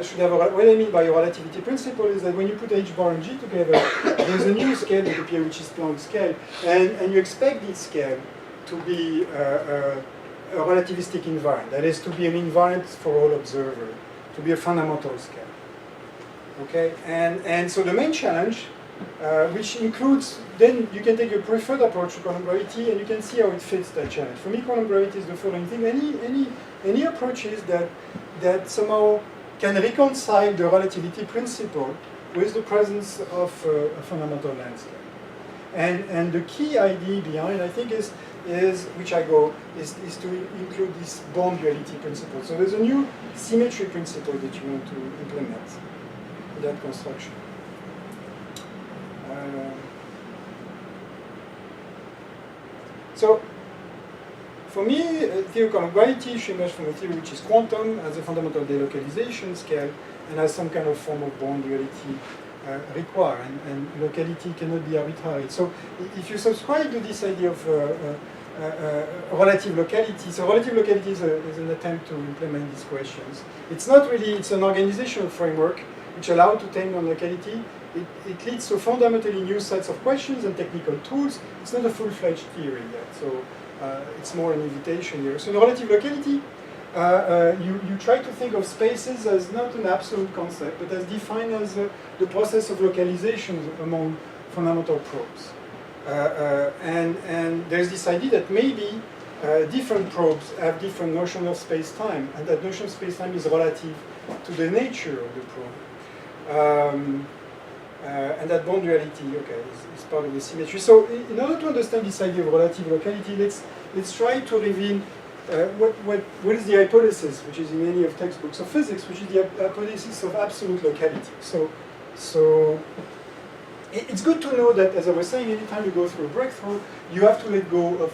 should have what I mean by a relativity principle is that when you put H bar and G together, there's a new scale that appears, which is Planck scale, and you expect this scale to be a relativistic invariant. That is, to be an invariant for all observers, to be a fundamental scale. Okay, and so the main challenge, which includes, then you can take a preferred approach to quantum gravity, and you can see how it fits that challenge. For me, quantum gravity is the following thing: any approaches that somehow can reconcile the relativity principle with the presence of a fundamental landscape. And the key idea behind, I think, is which I go is to include this Born duality principle. So there's a new symmetry principle that you want to implement in that construction. So for me, theory of quantum gravity should emerge from a theory which is quantum as a fundamental delocalization scale and as some kind of form of Born duality require, and locality cannot be arbitrary. So if you subscribe to this idea of relative locality, so relative locality is an attempt to implement these questions. It's not really, it's an organizational framework which allows to tame non-locality. It leads to fundamentally new sets of questions and technical tools. It's not a full-fledged theory yet. So it's more an invitation here. So in relative locality, you try to think of spaces as not an absolute concept, but as defined as the process of localization among fundamental probes. And there's this idea that maybe different probes have different notion of space-time, and that notion of space-time is relative to the nature of the probe. And that bond duality, okay, is part of the symmetry. So in order to understand this idea of relative locality, let's try to reveal what is the hypothesis, which is in many of textbooks of physics, which is the hypothesis of absolute locality. So it's good to know that, as I was saying, anytime you go through a breakthrough, you have to let go of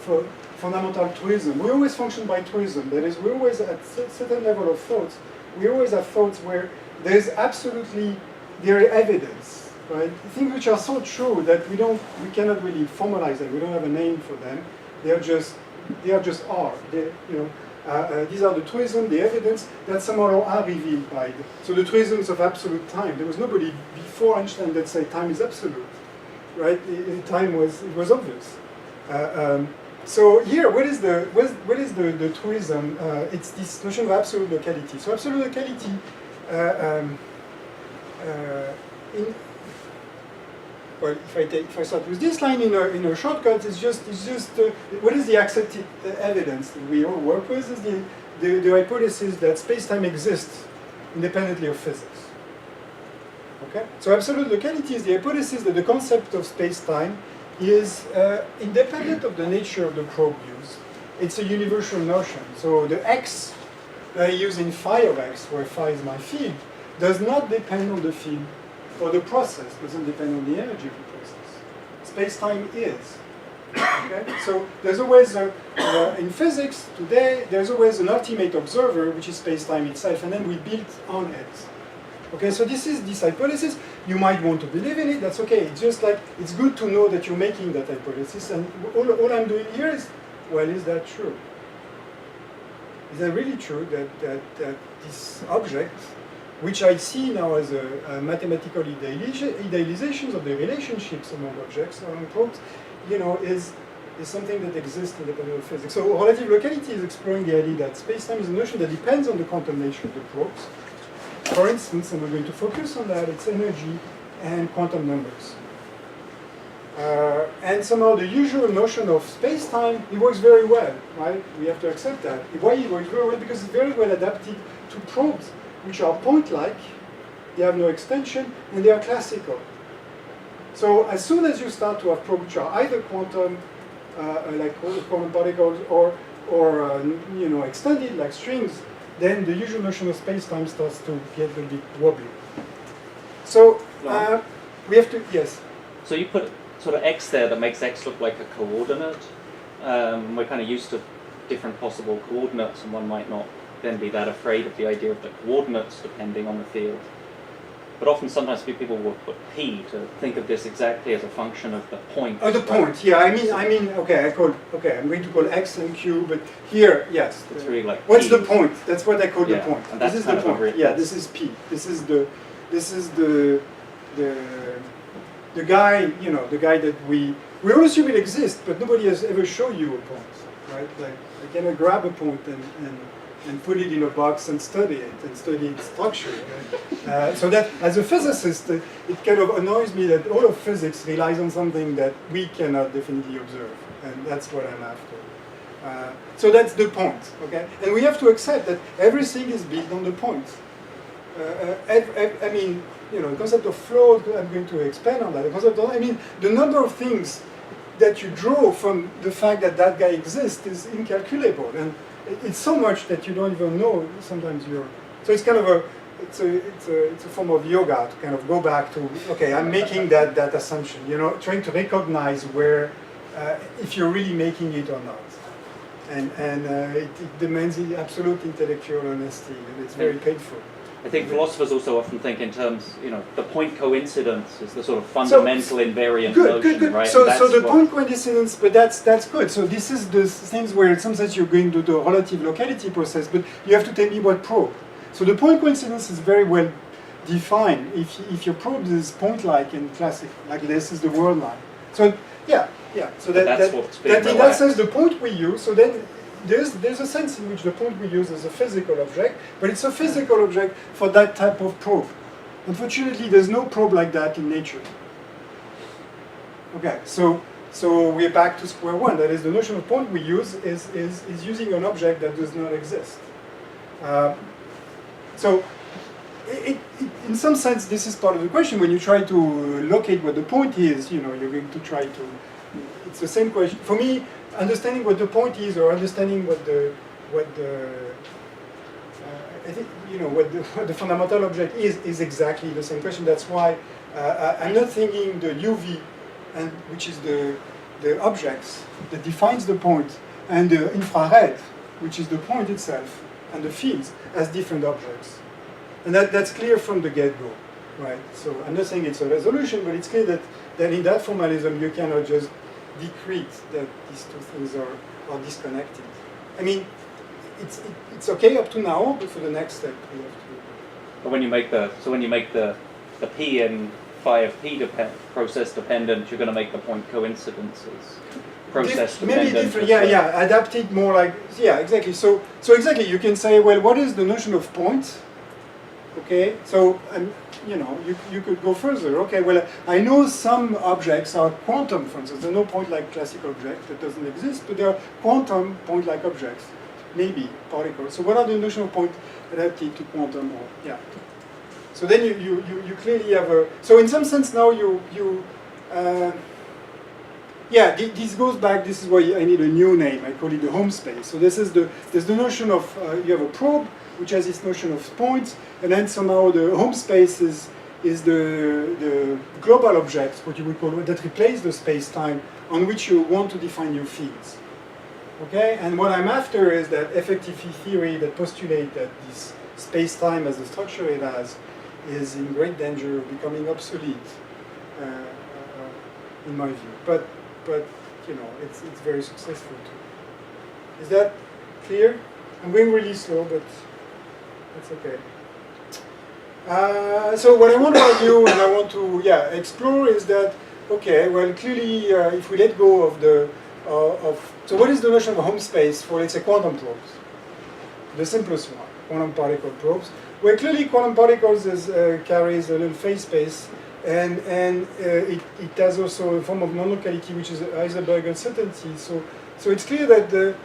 fundamental truism. We always function by truism. That is, we always, at a certain level of thoughts, we always have thoughts where there's absolutely, there are evidence, right? Things which are so true that we cannot really formalize them. We don't have a name for them. They are just are. These are the truisms, the evidence that somehow are revealed by them. So the truisms of absolute time. There was nobody before Einstein that said time is absolute, right? Time was obvious. So here, what is the truism? It's this notion of absolute locality. So absolute locality, well, if I start with this line in a shortcut, it's just what is the accepted evidence that we all work with is the hypothesis that space-time exists independently of physics. Okay, so absolute locality is the hypothesis that the concept of space-time is independent of the nature of the probe used. It's a universal notion. So the x that I use in phi of x, where phi is my field, does not depend on the field or the process, doesn't depend on the energy of the process. Space-time is. Okay? So there's always, in physics today, there's always an ultimate observer, which is space-time itself, and then we build on it. Okay, so this is this hypothesis. You might want to believe in it, that's okay. It's just like, it's good to know that you're making that hypothesis, and all I'm doing here is, well, is that true? Is that really true that this object, which I see now as a mathematical idealization of the relationships among objects, among probes, is something that exists independent of physics. So relative locality is exploring the idea that space-time is a notion that depends on the quantum nature of the probes. For instance, and we're going to focus on that, it's energy and quantum numbers. And somehow the usual notion of space-time, it works very well, right? We have to accept that. Why it works very well? Because it's very well adapted to probes, which are point-like, they have no extension, and they are classical. So as soon as you start to have probes which are either quantum, like quantum particles, or extended like strings, then the usual notion of space-time starts to get a bit wobbly. So we have to, yes? So you put sort of x there that makes x look like a coordinate. We're kind of used to different possible coordinates, and one might not then be that afraid of the idea of the coordinates depending on the field. But often, sometimes people will put p to think of this exactly as a function of the point. Oh, the point. Yeah, I mean. Okay, I'm going to call x and q, but here, yes. It's really like what's p. the point? That's what I call the point. And that's this is the point. Yeah, this is p. This is the guy. The guy that we all assume it exists, but nobody has ever shown you a point, right? Like I cannot grab a point and put it in a box and study it, and study its structure. Right? So that, as a physicist, it kind of annoys me that all of physics relies on something that we cannot definitely observe, and that's what I'm after. So that's the point, okay? And we have to accept that everything is built on the point. The concept of flow, I'm going to expand on that. The concept of, the number of things that you draw from the fact that that guy exists is incalculable. And it's so much that you don't even know. Sometimes so it's kind of it's a form of yoga to kind of go back to, okay, I'm making that assumption, trying to recognize where, if you're really making it or not. And it demands absolute intellectual honesty, and it's very painful. I think philosophers also often think in terms, the point coincidence is the sort of fundamental invariant notion, good. right? So the point coincidence, but that's good. So this is the things where in some sense you're going to the relative locality process, but you have to tell me what probe. So the point coincidence is very well defined. If your probe is point-like and classic, like this is the world line. So yeah, Yeah, so But that's what's being that in that relaxed. sense the point we use, so then there's a sense in which the point we use is a physical object, but it's a physical object for that type of probe. Unfortunately, there's no probe like that in nature. Okay, so we're back to square one. That is, the notion of point we use is using an object that does not exist. So in some sense, this is part of the question. When you try to locate what the point is, you're going to try to. It's the same question for me. Understanding what the point is, or understanding what the I think what the fundamental object is exactly the same question. That's why I'm not thinking the UV, and which is the objects that defines the point, and the infrared, which is the point itself, and the fields as different objects. And that's clear from the get-go, right? So I'm not saying it's a resolution, but it's clear that in that formalism you cannot just decrete that these two things are disconnected. I mean, it's okay up to now, but for the next step we have to. But when you make the P and phi of P process dependent, you're going to make the point coincidences process dependent. Maybe different, yeah, adapted more like, yeah, exactly. So exactly, you can say, well, what is the notion of point? Okay, so you could go further. Okay, well, I know some objects are quantum, for instance. There's no point-like classical object that doesn't exist, but there are quantum point-like objects, maybe particles. So what are the notion of point adapted to quantum? Or yeah. So then you clearly have a. So in some sense now yeah, this goes back. This is why I need a new name. I call it the home space. So there's the notion of you have a probe which has this notion of points, and then somehow the home space is the global objects, what you would call, that replace the space-time on which you want to define your fields. Okay, and what I'm after is that effective theory that postulates that this space-time as the structure it has is in great danger of becoming obsolete, in my view. But it's very successful too. Is that clear? I'm going really slow, but that's okay. So what I want to argue and I want to explore is that, okay, well, clearly if we let go of so what is the notion of a home space for, let's say, quantum probes? The simplest one, quantum particle probes. Well, clearly quantum particles carries a little phase space, and it has also a form of non-locality, which is Heisenberg uncertainty. So it's clear that the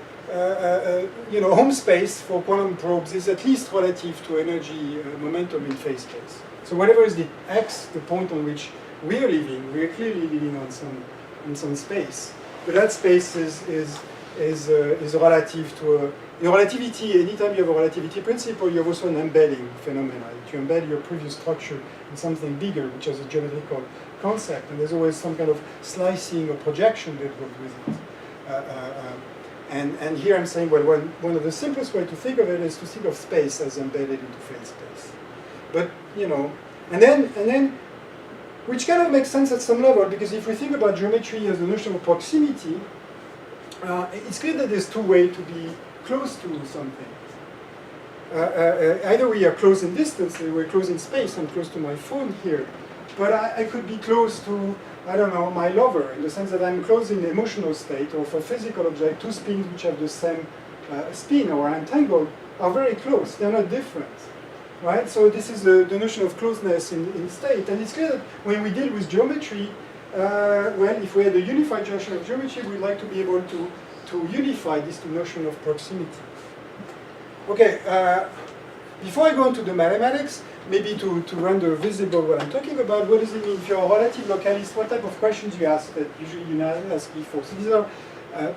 home space for quantum probes is at least relative to energy momentum in phase space. So whatever is the x, the point on which we are living, we are clearly living on some space. But that space is relative to in relativity. Anytime you have a relativity principle, you have also an embedding phenomenon. You embed your previous structure in something bigger, which has a geometrical concept, and there's always some kind of slicing or projection that goes with it. And here I'm saying, well, one of the simplest ways to think of it is to think of space as embedded into phase space. But, and then, which kind of makes sense at some level, because if we think about geometry as a notion of proximity, it's clear that there's two ways to be close to something. Either we are close in distance, we're close in space, I'm close to my phone here, but I could be close to, I don't know, my lover, in the sense that I'm close in emotional state, or for physical object, two spins which have the same spin or entangled are very close, they're not different, right? So this is the notion of closeness in state, and it's clear that when we deal with geometry, well, if we had a unified notion of geometry, we'd like to be able to unify this notion of proximity. Okay, before I go into the mathematics, maybe to render visible what I'm talking about, what does it mean if you're a relative localist? What type of questions you ask that usually you not ask before? So these are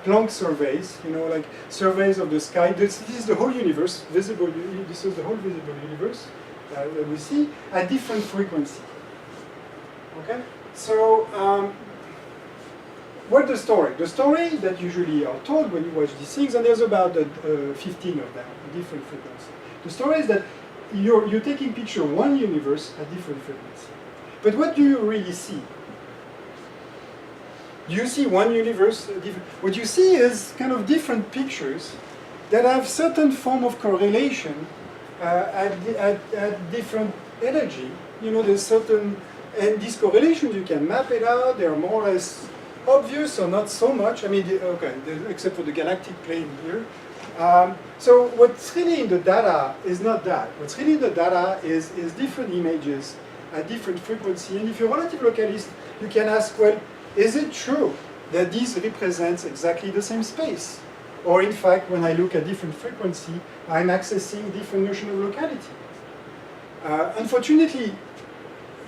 Planck surveys, like surveys of the sky. This is the whole universe, visible. This is the whole visible universe that we see at different frequency. Okay, so what's the story? The story that usually are told when you watch these things, and there's about 15 of them, different frequencies. The story is that you're taking picture of one universe at different frequency. But what do you really see? Do you see one universe? What you see is kind of different pictures that have certain form of correlation at different energy. There's certain, and these correlations you can map it out. They are more or less obvious or not so much. I mean, except for the galactic plane here. So what's really in the data is not that. What's really in the data is different images at different frequency. And if you're a relative localist, you can ask, well, is it true that this represents exactly the same space? Or in fact, when I look at different frequency, I'm accessing different notion of locality. Unfortunately,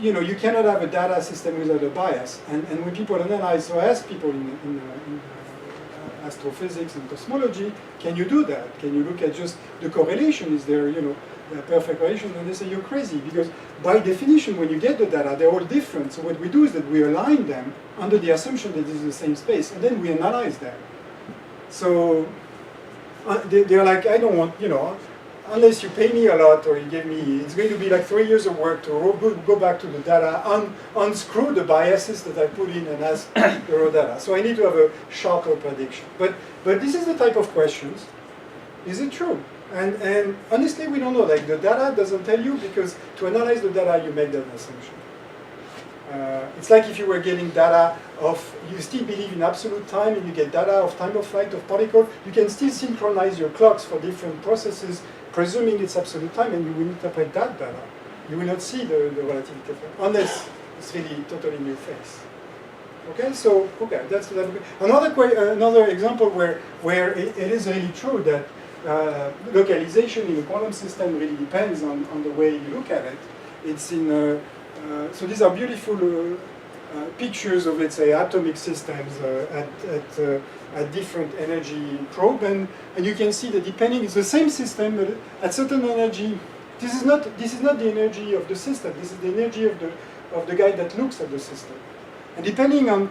you cannot have a data system without a bias. And when people analyze, so I ask people in astrophysics and cosmology, can you do that? Can you look at just the correlation? Is there, a perfect correlation? And they say, you're crazy, because by definition, when you get the data, they're all different. So what we do is that we align them under the assumption that this is the same space, and then we analyze them. So they're like, I don't want, unless you pay me a lot or you give me, it's going to be like 3 years of work to go back to the data, unscrew the biases that I put in and ask the raw data. So I need to have a sharper prediction. But this is the type of questions. Is it true? And honestly, we don't know. Like, the data doesn't tell you, because to analyze the data, you make that assumption. It's like if you were getting data of, you still believe in absolute time, and you get data of time of flight of particle, you can still synchronize your clocks for different processes, presuming it's absolute time, and you will interpret that data. You will not see the relativity effect, unless it's really totally in your face. Okay, so, that's another example where it is really true that localization in a quantum system really depends on the way you look at it. It's in, so these are beautiful pictures of, let's say, atomic systems at different energy probe, and you can see that depending, it's the same system, but at certain energy, this is not the energy of the system. This is the energy of the guy that looks at the system, and depending on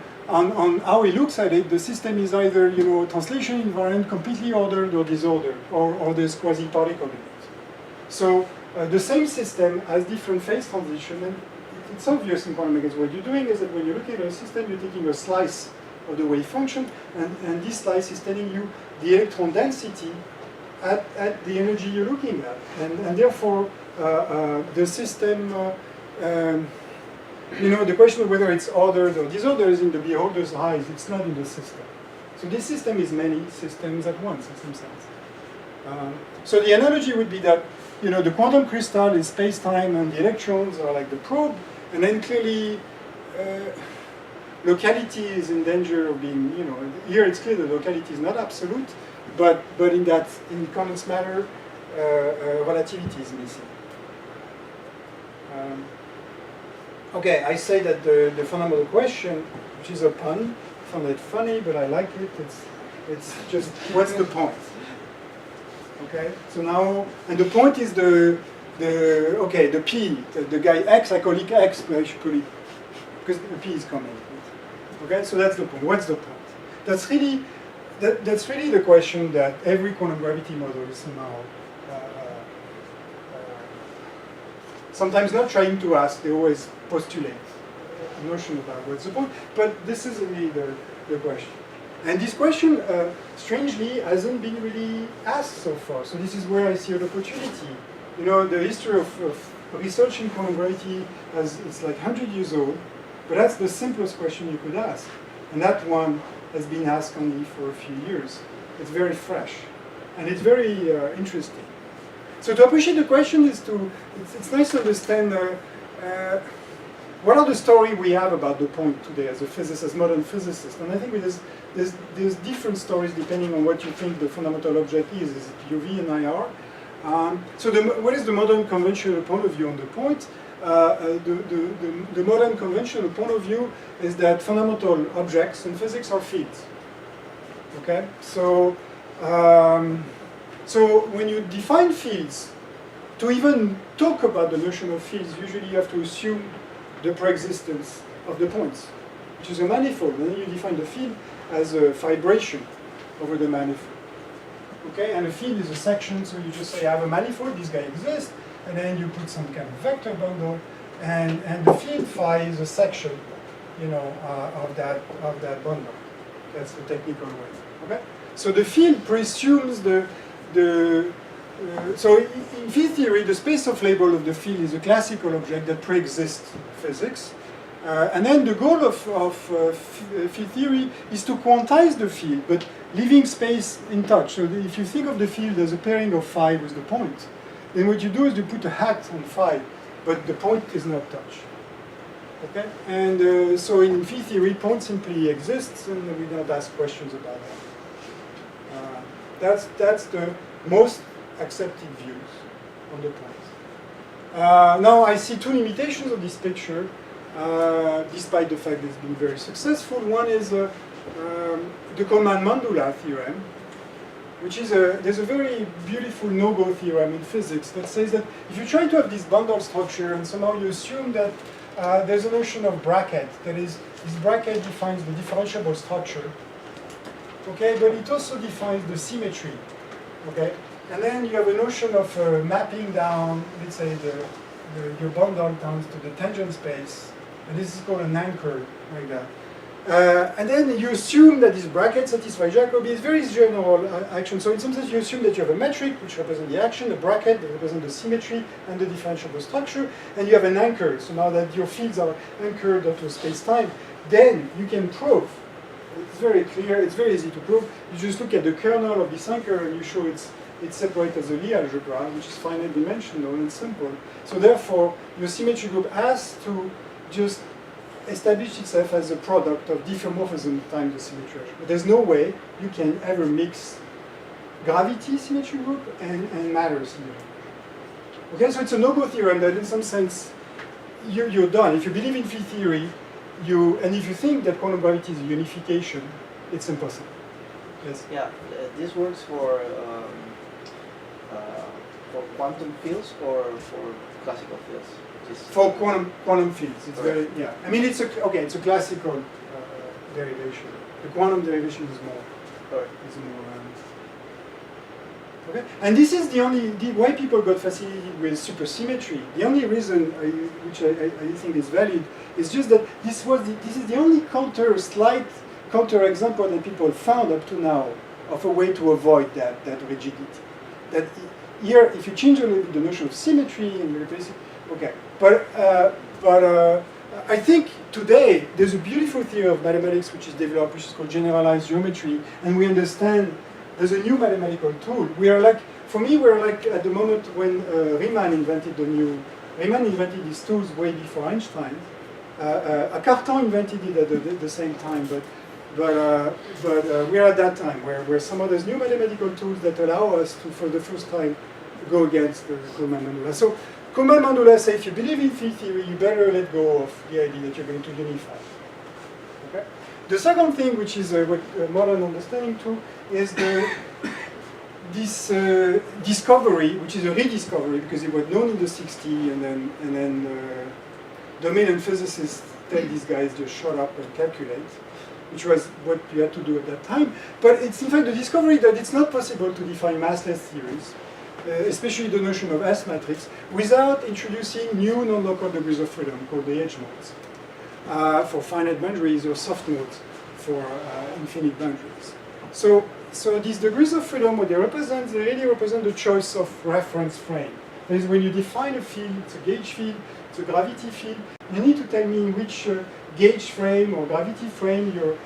how he looks at it, the system is either translation invariant, completely ordered, or disordered, or there's quasi-particle in it. So the same system has different phase transition, and it's obvious in quantum mechanics. What you're doing is that when you're looking at a system, you're taking a slice of the wave function, and this slice is telling you the electron density at the energy you're looking at. And therefore, the system, the question of whether it's ordered or disordered is in the beholder's eyes, it's not in the system. So this system is many systems at once, in some sense. So the analogy would be that, the quantum crystal is space-time, and the electrons are like the probe, and then clearly, locality is in danger of being, here it's clear that locality is not absolute, but in condensed matter, relativity is missing. Okay, I say that the fundamental question, which is a pun, I found it funny, but I like it. It's just, what's the point? Okay, so now, and the point is the P, the guy X, I call it X, but I should call it, because the P is coming. Okay, so that's the point. What's the point? That's really the question that every quantum gravity model is somehow sometimes not trying to ask, they always postulate a notion about what's the point, but this is really the question. And this question, strangely, hasn't been really asked so far, so this is where I see an opportunity. The history of research in quantum gravity, it's like 100 years old, but that's the simplest question you could ask. And that one has been asked only for a few years. It's very fresh, and it's very interesting. So to appreciate the question is it's nice to understand what are the story we have about the point today as a physicist, as modern physicist. And I think there's different stories depending on what you think the fundamental object is. Is it UV and IR? So what is the modern conventional point of view on the point? The modern conventional point of view is that fundamental objects in physics are fields. Okay, so when you define fields, to even talk about the notion of fields, usually you have to assume the preexistence of the points, which is a manifold. And then you define the field as a vibration over the manifold. Okay, and a field is a section, so you just say I have a manifold, this guy exists, and then you put some kind of vector bundle, and the field phi is a section, of that bundle. That's the technical way. Okay, so the field presumes so in field theory, the space of label of the field is a classical object that pre-exists physics, And then the goal of field theory is to quantize the field, but leaving space in touch. So if you think of the field as a pairing of phi with the point, then what you do is you put a hat on phi, but the point is not touched. Okay? And so in field theory, point simply exists, and we don't ask questions about that. That's the most accepted views on the point. Now I see two limitations of this picture, despite the fact that it's been very successful. One is the Coleman-Mandula theorem, which is there's a very beautiful no-go theorem in physics that says that if you try to have this bundle structure and somehow you assume that there's a notion of bracket, that is, this bracket defines the differentiable structure, okay, but it also defines the symmetry, okay, and then you have a notion of mapping down, let's say, your bundle down to the tangent space, and this is called an anchor, like that. And then you assume that this bracket satisfies Jacobi. It's very general action. So in some sense, you assume that you have a metric which represents the action, a bracket that represents the symmetry and the differentiable structure, and you have an anchor. So now that your fields are anchored to space-time, then you can prove. It's very clear. It's very easy to prove. You just look at the kernel of this anchor and you show it's separate as a Lie algebra, which is finite dimensional and simple. So therefore, your symmetry group has to just establish itself as a product of diffeomorphism times the symmetry algebra. There's no way you can ever mix gravity symmetry group and matter symmetry group. Okay, so it's a no-go theorem that in some sense you're done. If you believe in field theory, and if you think that quantum gravity is a unification, it's impossible. Yes? Yeah, this works for quantum fields or for classical fields? For quantum fields, it's very, yeah. I mean, it's a classical derivation. The quantum derivation is more, is more. Okay, and this is the only why people got fascinated with supersymmetry. The only reason which I think is valid is just that this is the only slight counter example that people found up to now of a way to avoid that rigidity. That here, if you change a little bit the notion of symmetry and replace it, okay. But I think today there's a beautiful theory of mathematics which is developed, which is called generalized geometry, and we understand there's a new mathematical tool. We're like at the moment when Riemann invented these tools way before Einstein. Cartan invented it at the same time, but we're at that time where somehow there's new mathematical tools that allow us to, for the first time, go against Coleman-Mandula. So Coleman-Mandula says if you believe in field theory, you better let go of the idea that you're going to unify. Okay? The second thing, which is what modern understanding too, is this discovery, which is a rediscovery because it was known in the 60s, and then dominant physicists tell these guys just shut up and calculate, which was what you had to do at that time. But it's in fact the discovery that it's not possible to define massless theories, especially the notion of S matrix, without introducing new non-local degrees of freedom called the edge modes for finite boundaries or soft modes for infinite boundaries. So these degrees of freedom, what they represent, they really represent the choice of reference frame. That is, when you define a field, it's a gauge field, it's a gravity field, you need to tell me in which gauge frame or gravity frame you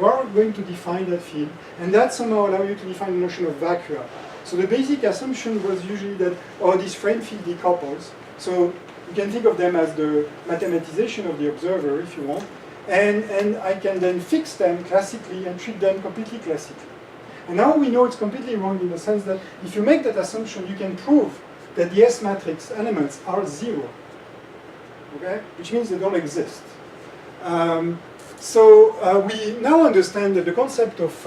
are going to define that field, and that somehow allows you to define the notion of vacua. So the basic assumption was usually that, this frame field decouples. So you can think of them as the mathematization of the observer, if you want, and I can then fix them classically and treat them completely classically. And now we know it's completely wrong in the sense that if you make that assumption, you can prove that the S matrix elements are zero, okay? Which means they don't exist. We now understand that the concept of,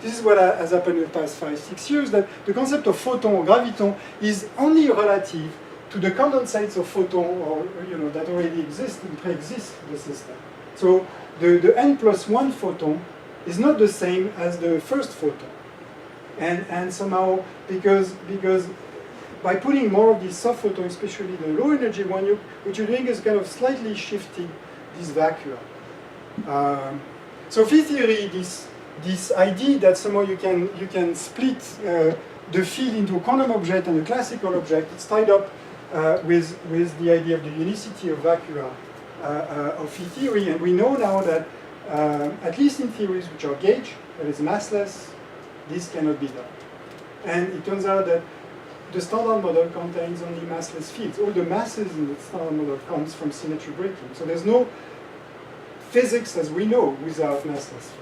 this is what has happened in the past 5-6 years, that the concept of photon or graviton is only relative to the condensates of photon or, that already exist and pre-exist the system. So the n+1 photon is not the same as the first photon. And somehow, because by putting more of these soft photons, especially the low energy one, what you're doing is kind of slightly shifting this vacuum. So field theory, this idea that somehow you can split the field into a quantum object and a classical object, it's tied up with the idea of the unicity of vacua of phi theory, and we know now that at least in theories which are gauge, that is massless, this cannot be done. And it turns out that the standard model contains only massless fields. All the masses in the standard model comes from symmetry breaking. So there's no physics as we know without massless fields.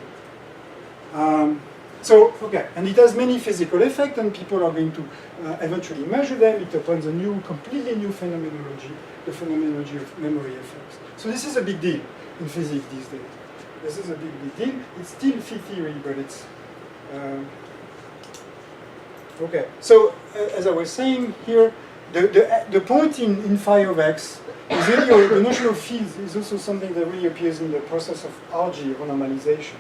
And it has many physical effects, and people are going to eventually measure them. It opens a new, completely new phenomenology, the phenomenology of memory effects. So this is a big deal in physics these days. This is a big deal. It's still phi theory, but it's okay. So as I was saying here, the point in phi of x is really the notion of fields is also something that really appears in the process of RG, renormalization.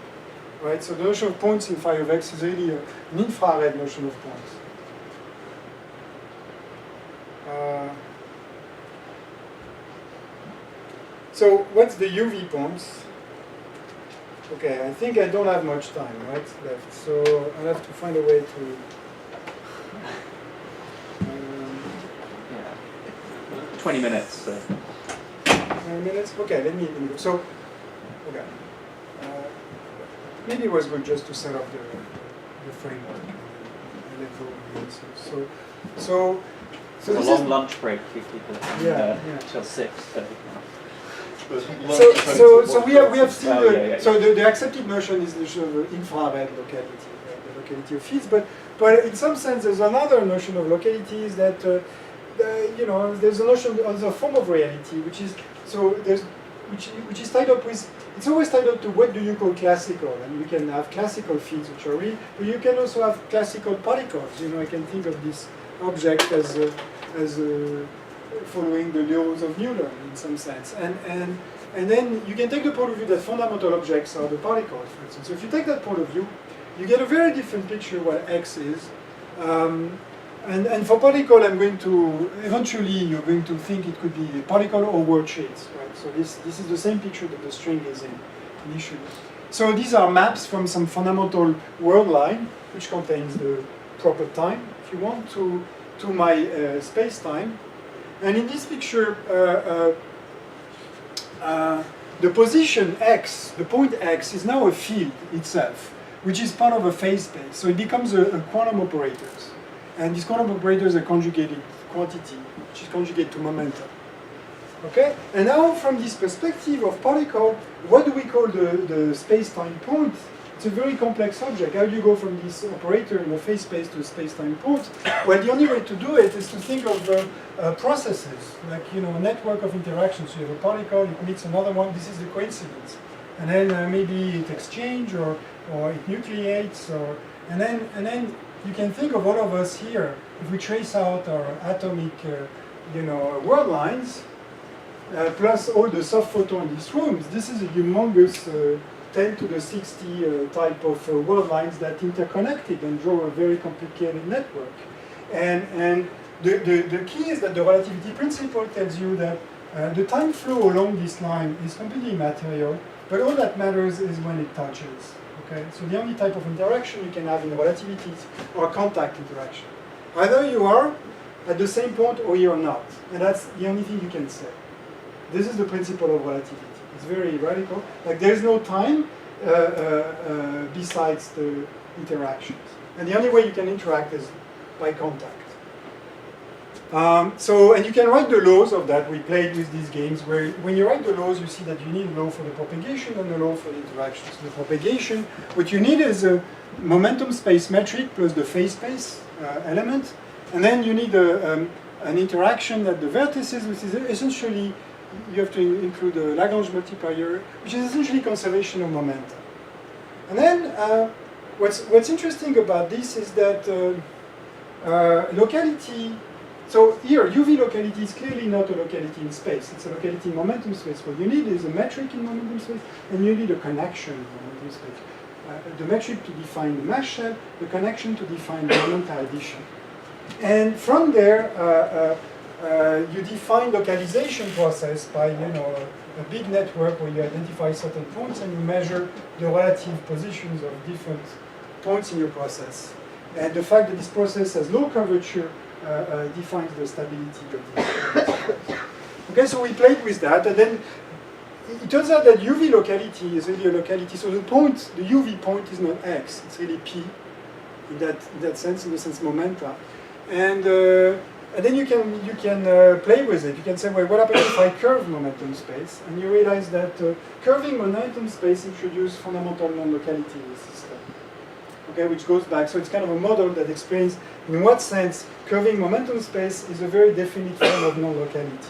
Right, so the notion of points in phi of x is really an infrared notion of points. So what's the UV points? Okay, I think I don't have much time, right, left. So I'll have to find a way to. Yeah. 20 minutes. 20 minutes. Okay, let me go. So, okay. Maybe it was good just to set up the framework and let go of the answers. So It's a this long is, lunch break, 50 till 6. So we have seen Oh, yeah. So the accepted notion is the notion of infrared locality, right, the locality of fields. But in some sense, there's another notion of locality is that there's a notion of the form of reality, which is which is tied up with. It's always tied up to what do you call classical, and you can have classical fields which are real, but you can also have classical particles. I can think of this object as following the laws of Newton in some sense, and then you can take the point of view that fundamental objects are the particles, for instance. So if you take that point of view, you get a very different picture of what X is. And for particle, eventually you're going to think it could be a particle or world shades, right? So this is the same picture that the string is in initially. So these are maps from some fundamental world line, which contains the proper time, if you want, to my space-time. And in this picture, the position X, the point X, is now a field itself, which is part of a phase space. So it becomes a quantum operators. And these quantum operators are conjugated quantity, which is conjugate to momentum. Okay? And now from this perspective of particle, what do we call the space-time point? It's a very complex object. How do you go from this operator in a phase space to a space-time point? Well, the only way to do it is to think of processes, like a network of interactions. So you have a particle, it meets another one, this is the coincidence. And then maybe it exchanges or it nucleates, and then you can think of all of us here, if we trace out our atomic world lines, plus all the soft photon in these rooms, this is a humongous 10 to the 60 type of world lines that interconnected and draw a very complicated network. And the key is that the relativity principle tells you that the time flow along this line is completely immaterial, but all that matters is when it touches. Okay? So the only type of interaction you can have in relativity are contact interaction. Either you are at the same point or you're not. And that's the only thing you can say. This is the principle of relativity. It's very radical. Like there's no time besides the interactions. And the only way you can interact is by contact. And you can write the laws of that. We played with these games where when you write the laws, you see that you need a law for the propagation and a law for the interaction. So the propagation, what you need is a momentum space metric plus the phase space element. And then you need an interaction at the vertices, which is essentially, you have to include a Lagrange multiplier, which is essentially conservation of momentum. And then what's interesting about this is that locality. So here, UV locality is clearly not a locality in space. It's a locality in momentum space. What you need is a metric in momentum space, and you need a connection in momentum space. The metric to define the mass shell, the connection to define the momentum addition. And from there, you define localization process by a big network where you identify certain points and you measure the relative positions of different points in your process. And the fact that this process has low curvature defines the stability of this. Okay, so we played with that, and then it turns out that UV locality is really a locality. So the point, the UV point is not x, it's really p in that sense, in the sense momenta. And then you can play with it. You can say, well, what happens if I curve momentum space? And you realize that curving momentum space introduces fundamental non-locality in the system. Okay, which goes back. So it's kind of a model that explains in what sense curving momentum space is a very definite form of non-locality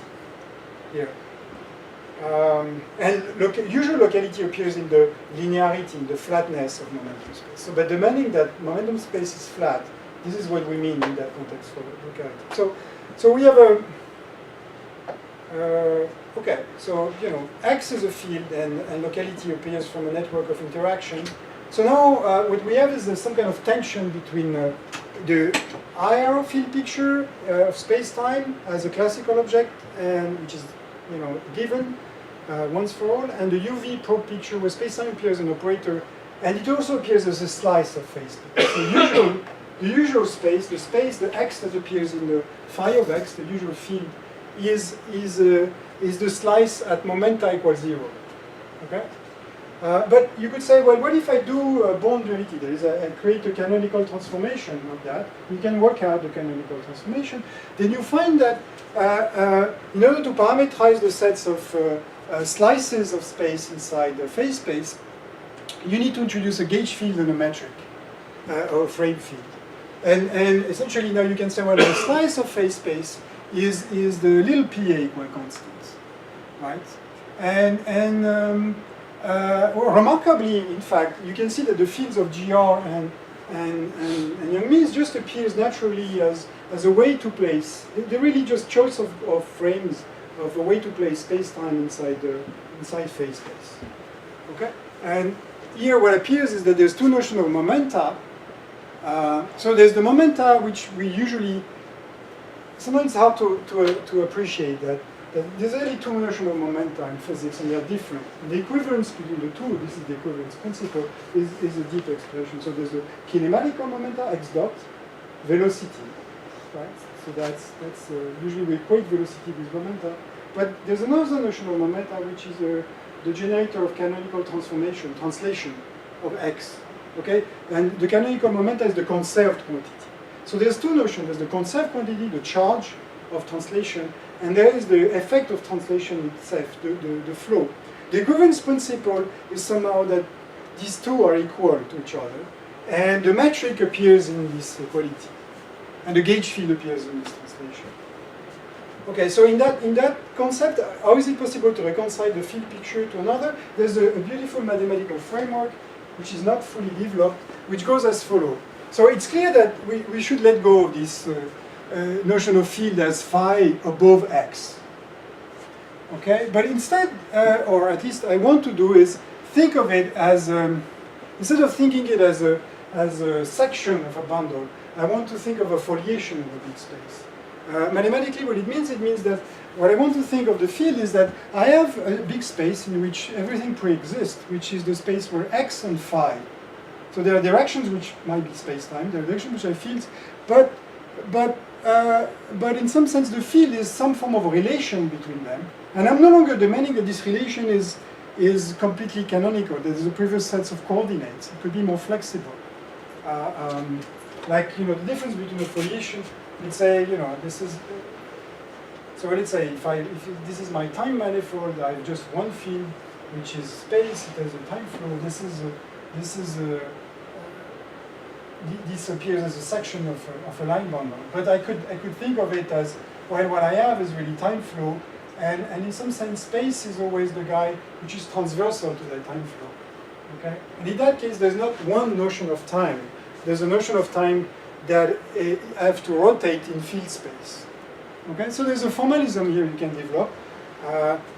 here. And usual locality appears in the linearity, in the flatness of momentum space. So by demanding that momentum space is flat, this is what we mean in that context for locality. So we have a okay. So X is a field, and locality appears from a network of interaction. So now what we have is some kind of tension between the IR field picture of space-time as a classical object, and which is given once for all, and the UV probe picture where space-time appears an operator, and it also appears as a slice of phase space. So the usual space, the X that appears in the phi of X, the usual field, is the slice at momenta equals 0. Okay. But you could say, well, what if I do bond duality? That is, I create a canonical transformation of that. You can work out the canonical transformation. Then you find that in order to parameterize the sets of slices of space inside the phase space, you need to introduce a gauge field and a metric, or a frame field. And essentially now you can say, well, the slice of phase space is the little PA equal constants, right? And remarkably, in fact, you can see that the fields of GR and Young-Mills just appears naturally as a way to place. They're really just choice of frames of a way to place space-time inside phase space. Okay, and here what appears is that there's two notions of momenta. So there's the momenta which we usually sometimes it's hard to appreciate that there's really two notions of momenta in physics, and they're different. And the equivalence between the two, this is the equivalence principle, is a deep expression. So there's the kinematical momenta, x dot, velocity, right? So that's usually we equate velocity with momenta. But there's another notion of momenta, which is the generator of canonical transformation, translation of x. Okay, and the canonical momenta is the conserved quantity. So there's two notions. There's the conserved quantity, the charge of translation, and there is the effect of translation itself, the flow. The equivalence principle is somehow that these two are equal to each other, and the metric appears in this equality, and the gauge field appears in this translation. Okay, so in that concept, how is it possible to reconcile the field picture to another? There's a beautiful mathematical framework which is not fully developed, which goes as follows. So it's clear that we should let go of this notion of field as phi above x. Okay, but instead, or at least I want to do is think of it as, instead of thinking it as a section of a bundle, I want to think of a foliation of a big space. Mathematically, what it means that what I want to think of the field is that I have a big space in which everything pre-exists, which is the space where x and phi. So there are directions which might be space-time, there are directions which are fields, but in some sense the field is some form of relation between them, and I'm no longer demanding that this relation is completely canonical. There's a previous set of coordinates. It could be more flexible. Like the difference between a foliation. Let's say this is. So let's say if this is my time manifold, I have just one field, which is space. It has a time flow. This appears as a section of a line bundle. But I could think of it as, well, what I have is really time flow, and in some sense, space is always the guy which is transversal to that time flow. Okay, and in that case, there's not one notion of time. There's a notion of time that I have to rotate in field space. Okay, so there's a formalism here you can develop,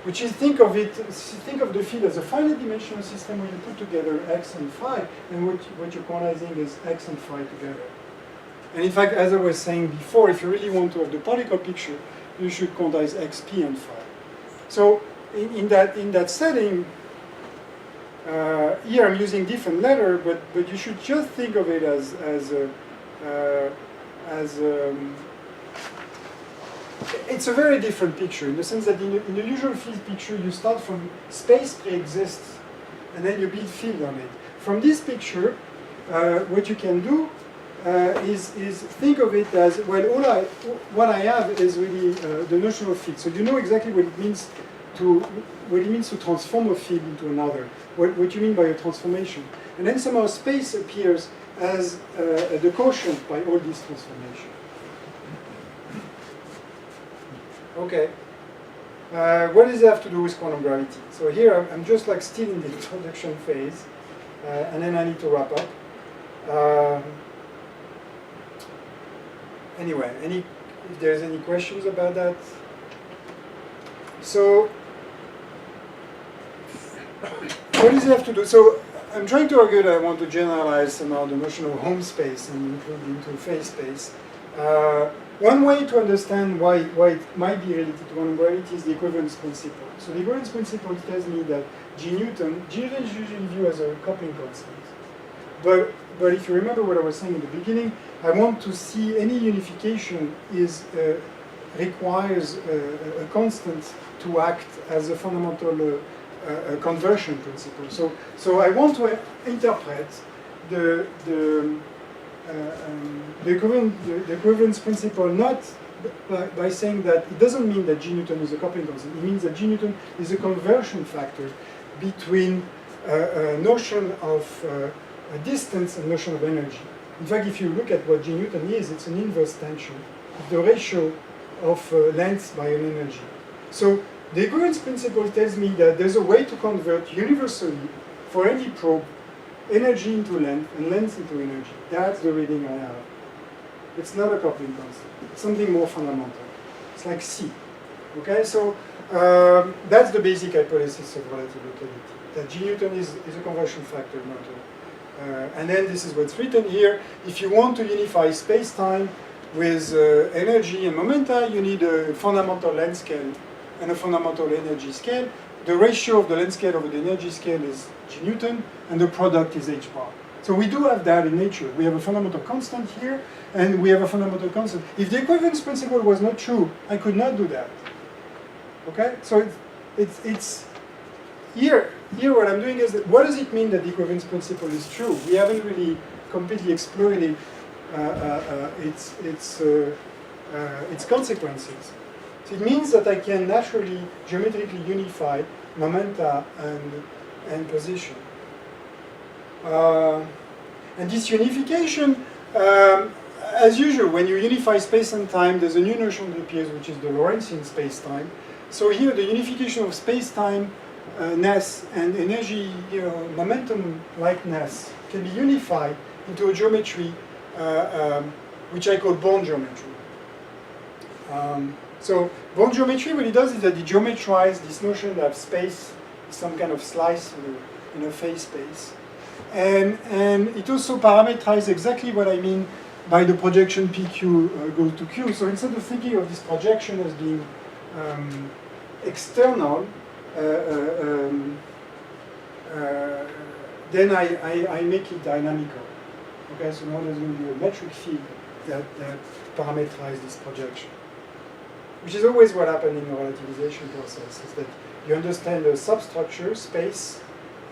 which is think of the field as a finite dimensional system where you put together x and phi, and what you're quantizing is x and phi together. And in fact, as I was saying before, if you really want to have the particle picture, you should quantize xp and phi. So in that setting, here I'm using different letter, but you should just think of it as it's a very different picture in the sense that in the usual field picture, you start from space pre-exists, and then you build field on it. From this picture, what you can do is think of it as, well, what I have is really the notion of field. So you know exactly what it means to transform a field into another, what you mean by a transformation. And then somehow space appears as the quotient by all these transformations. Okay. What does it have to do with quantum gravity? So here I'm just like still in the introduction phase, and then I need to wrap up. Anyway, if there's any questions about that. So, what does it have to do? So, I'm trying to argue that I want to generalize somehow the notion of home space and include into phase space. One way to understand why it might be related to quantum gravity is the equivalence principle. So the equivalence principle tells me that G Newton is usually viewed as a coupling constant. But if you remember what I was saying in the beginning, I want to see any unification requires a constant to act as a fundamental conversion principle. So I want to interpret the equivalence principle not by saying that it doesn't mean that G Newton is a coupling constant. It means that G Newton is a conversion factor between a notion of distance and notion of energy. In fact, if you look at what G Newton is, it's an inverse tension of the ratio of length by an energy. So the equivalence principle tells me that there's a way to convert universally for any probe energy into length and length into energy. That's the reading I have. It's not a coupling constant. It's something more fundamental. It's like C. Okay, so that's the basic hypothesis of relative locality. That G Newton is a conversion factor, not a, and then this is what's written here. If you want to unify space-time with energy and momenta, you need a fundamental length scale and a fundamental energy scale. The ratio of the length scale over the energy scale is G Newton, and the product is h bar. So we do have that in nature. We have a fundamental constant here, and we have a fundamental constant. If the equivalence principle was not true, I could not do that. Okay? So it's here what I'm doing is that what does it mean that the equivalence principle is true? We haven't really completely explored its consequences. So it means that I can naturally geometrically unify momenta and position. And this unification, as usual, when you unify space and time, there's a new notion that appears, which is the Lorentzian space-time. So here, the unification of space-time ness and energy, momentum-likeness can be unified into a geometry which I call bond geometry. So bond geometry, what it does is that it geometrizes this notion that space is some kind of slice in a phase space. And it also parameterizes exactly what I mean by the projection PQ goes to Q. So instead of thinking of this projection as being external, then I make it dynamical. Okay, so now there's going to be a metric field that parameterizes this projection. Which is always what happens in the relativization process, is that you understand the substructure, space,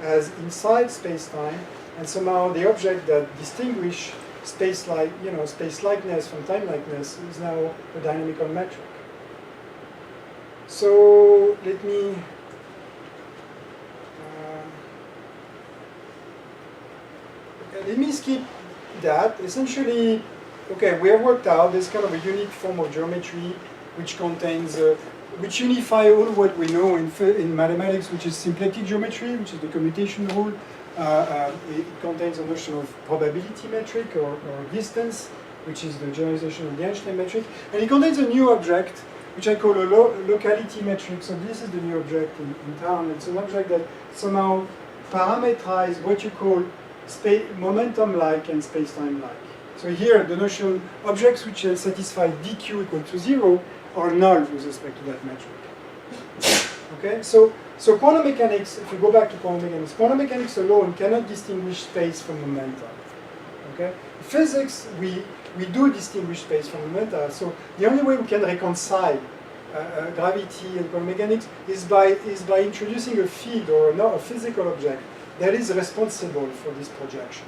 as inside space-time, and somehow the object that distinguish space-likeness from time-likeness is now a dynamical metric. So let me skip that. Essentially, okay, we have worked out this kind of a unique form of geometry which contains, which unify all what we know in mathematics, which is symplectic geometry, which is the commutation rule. It contains a notion of probability metric or distance, which is the generalization of the Einstein metric. And it contains a new object, which I call a locality metric. So this is the new object in town. It's an object that somehow parameterizes what you call momentum-like and space-time-like. So here, the notion objects which satisfy dq equal to 0 are null with respect to that metric. Okay, so quantum mechanics, if you go back to quantum mechanics alone cannot distinguish space from momentum. Okay, physics, we we do distinguish space from matter. So the only way we can reconcile gravity and quantum mechanics is by introducing a field or a physical object that is responsible for this projection.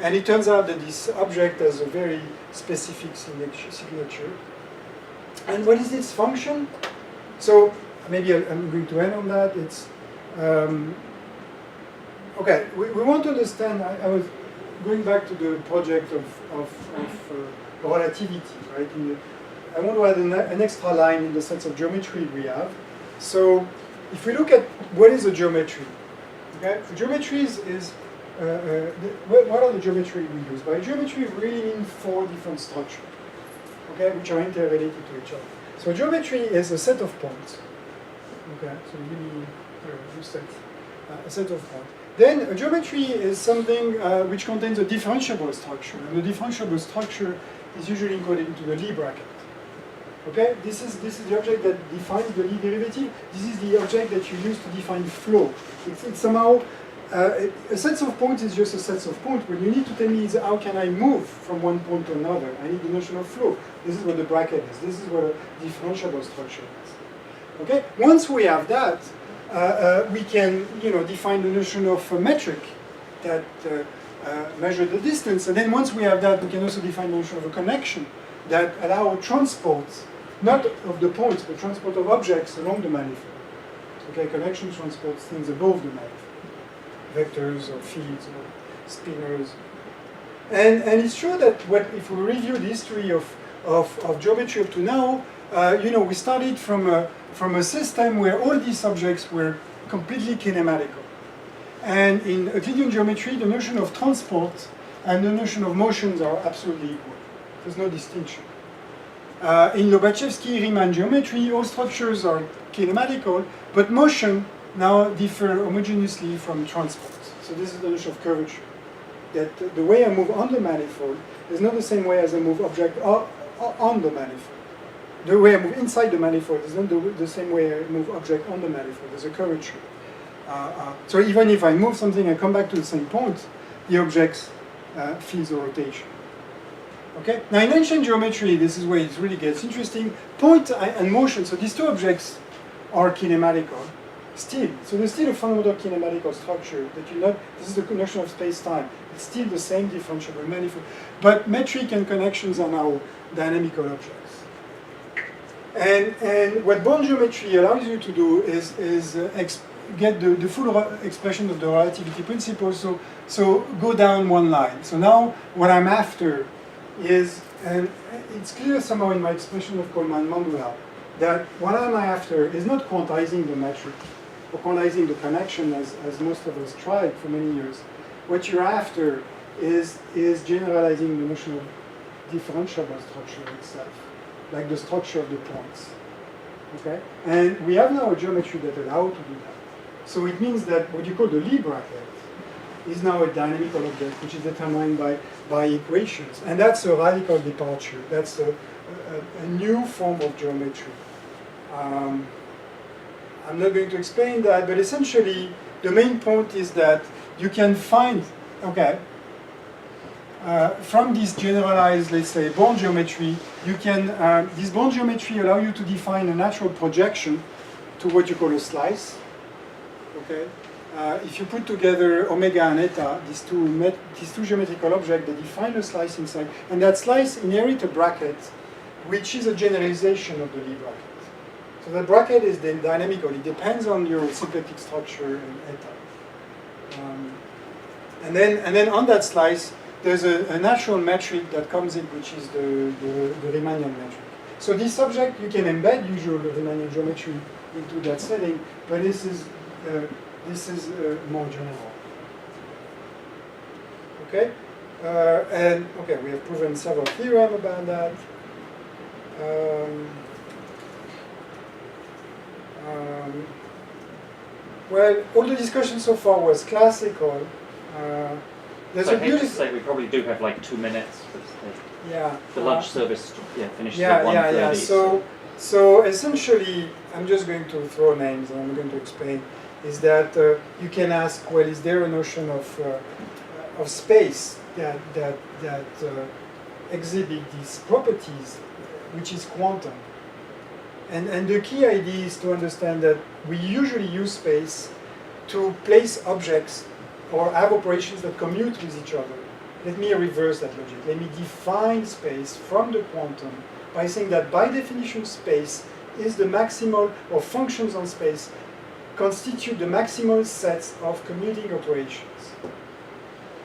And it turns out that this object has a very specific signature. And what is its function? So maybe I'm going to end on that. It's okay. We want to understand. I was going back to the project of relativity, right? I want to add an extra line in the sense of geometry we have. So if we look at what is a geometry, okay? The geometry is what are the geometry we use? By geometry, we really mean 4 different structures, okay, which are interrelated to each other. So geometry is a set of points, okay. So really, you set a set of points. Then a geometry is something which contains a differentiable structure, and the differentiable structure is usually encoded into the Lie bracket. Okay, this is the object that defines the Lie derivative. This is the object that you use to define flow. It's somehow a set of points is just a set of points. What you need to tell me is how can I move from one point to another. I need the notion of flow. This is what the bracket is. This is what a differentiable structure is. Okay, once we have that, we can define the notion of a metric that measure the distance. And then once we have that, we can also define the notion of a connection that allow transport, not of the points, but transport of objects along the manifold. Okay, connection transports things above the manifold. Vectors or fields or spinors. And it's true that if we review the history of geometry up to now, we started from a system where all these objects were completely kinematical. And in Euclidean geometry, the notion of transport and the notion of motions are absolutely equal. There's no distinction. In Lobachevsky-Riemann geometry, all structures are kinematical, but motion now differ homogeneously from transport. So this is the notion of curvature. That the way I move on the manifold is not the same way as I move object on the manifold. The way I move inside the manifold is not the same way I move object on the manifold. There's a curvature. So even if I move something and come back to the same point, the object feels a rotation. Okay? Now in ancient geometry, this is where it really gets interesting. Point and motion, so these two objects are kinematical still. So there's still a fundamental kinematical structure that this is the notion of space-time. It's still the same differentiable manifold. But metric and connections are now dynamical objects. And what bond geometry allows you to do is get the full expression of the relativity principle, so go down one line. So now what I'm after is, and it's clear somehow in my expression of Coleman-Mandula, that what I'm after is not quantizing the metric, or quantizing the connection as most of us tried for many years. What you're after is generalizing the notion of differentiable structure itself, like the structure of the points. Okay? And we have now a geometry that allows to do that. So it means that what you call the Lie bracket is now a dynamical object which is determined by equations. And that's a radical departure. That's a new form of geometry. I'm not going to explain that, but essentially the main point is that you can find, from this generalized, let's say, bond geometry, you can, this bond geometry allow you to define a natural projection to what you call a slice. Okay? If you put together omega and eta, these two geometrical objects, they define a slice inside, and that slice inherits a bracket, which is a generalization of the Lie bracket. So the bracket is then dynamical. It depends on your symplectic structure and eta. And then on that slice, there's a natural metric that comes in, which is the Riemannian metric. So this object, you can embed usual Riemannian geometry into that setting, but this is more general. Okay? We have proven several theorems about that. Well, all the discussion so far was classical. There's so a I hate to say we probably do have like 2 minutes. The lunch service finishes at 1:30. So essentially, I'm just going to throw names and I'm going to explain. Is that you can ask, well, is there a notion of space that exhibit these properties, which is quantum. And the key idea is to understand that we usually use space to place objects or have operations that commute with each other. Let me reverse that logic. Let me define space from the quantum by saying that by definition space is the maximal, or functions on space constitute the maximal sets of commuting operations.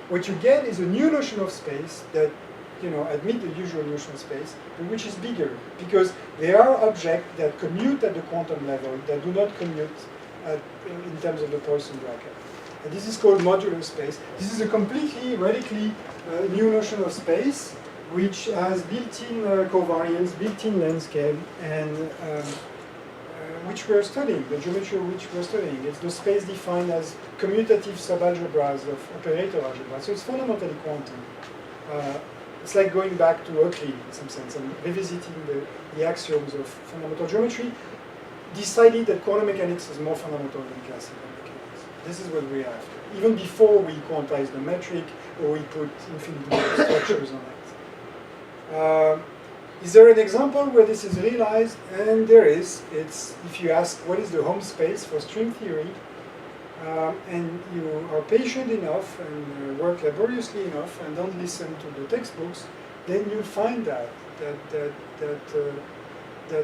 What you get is a new notion of space that admit the usual notion of space, but which is bigger, because there are objects that commute at the quantum level that do not commute in terms of the Poisson bracket. And this is called modular space. This is a completely, radically new notion of space, which has built-in covariance, built-in length scale, and which we're studying, the geometry of which we're studying. It's the space defined as commutative subalgebras of operator algebra. So it's fundamentally quantum. It's like going back to Euclid in some sense and revisiting the axioms of fundamental geometry, deciding that quantum mechanics is more fundamental than classical mechanics. This is what we're after. Even before we quantize the metric or we put infinite structures on it. Is there an example where this is realized? And there is. It's if you ask what is the home space for string theory, and you are patient enough and work laboriously enough and don't listen to the textbooks, then you'll find that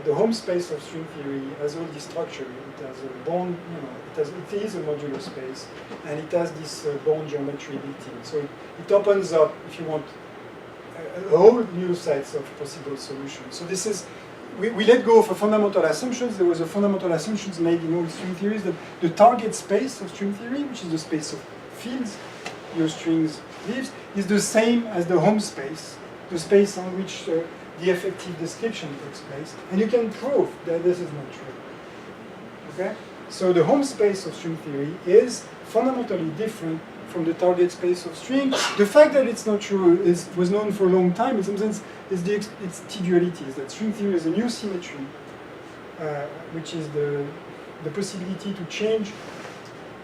the home space of string theory has all this structure. It has a bond, it is a modular space, and it has this bond geometry built in. So it opens up, if you want, a whole new sets of possible solutions. So this is. We let go of a fundamental assumptions. There was a fundamental assumptions made in all string theories that the target space of string theory, which is the space of fields your strings lives, is the same as the home space, the space on which the effective description takes place. And you can prove that this is not true. Okay? So the home space of string theory is fundamentally different from the target space of string. The fact that it's not true was known for a long time. In some sense, its T-duality is that string theory is a new symmetry, which is the possibility to change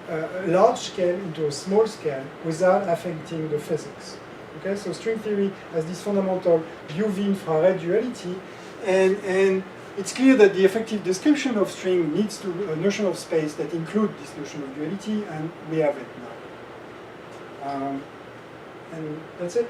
a large scale into a small scale without affecting the physics. Okay, so string theory has this fundamental UV infrared duality, and it's clear that the effective description of string needs to a notion of space that includes this notion of duality, and we have it now. And that's it.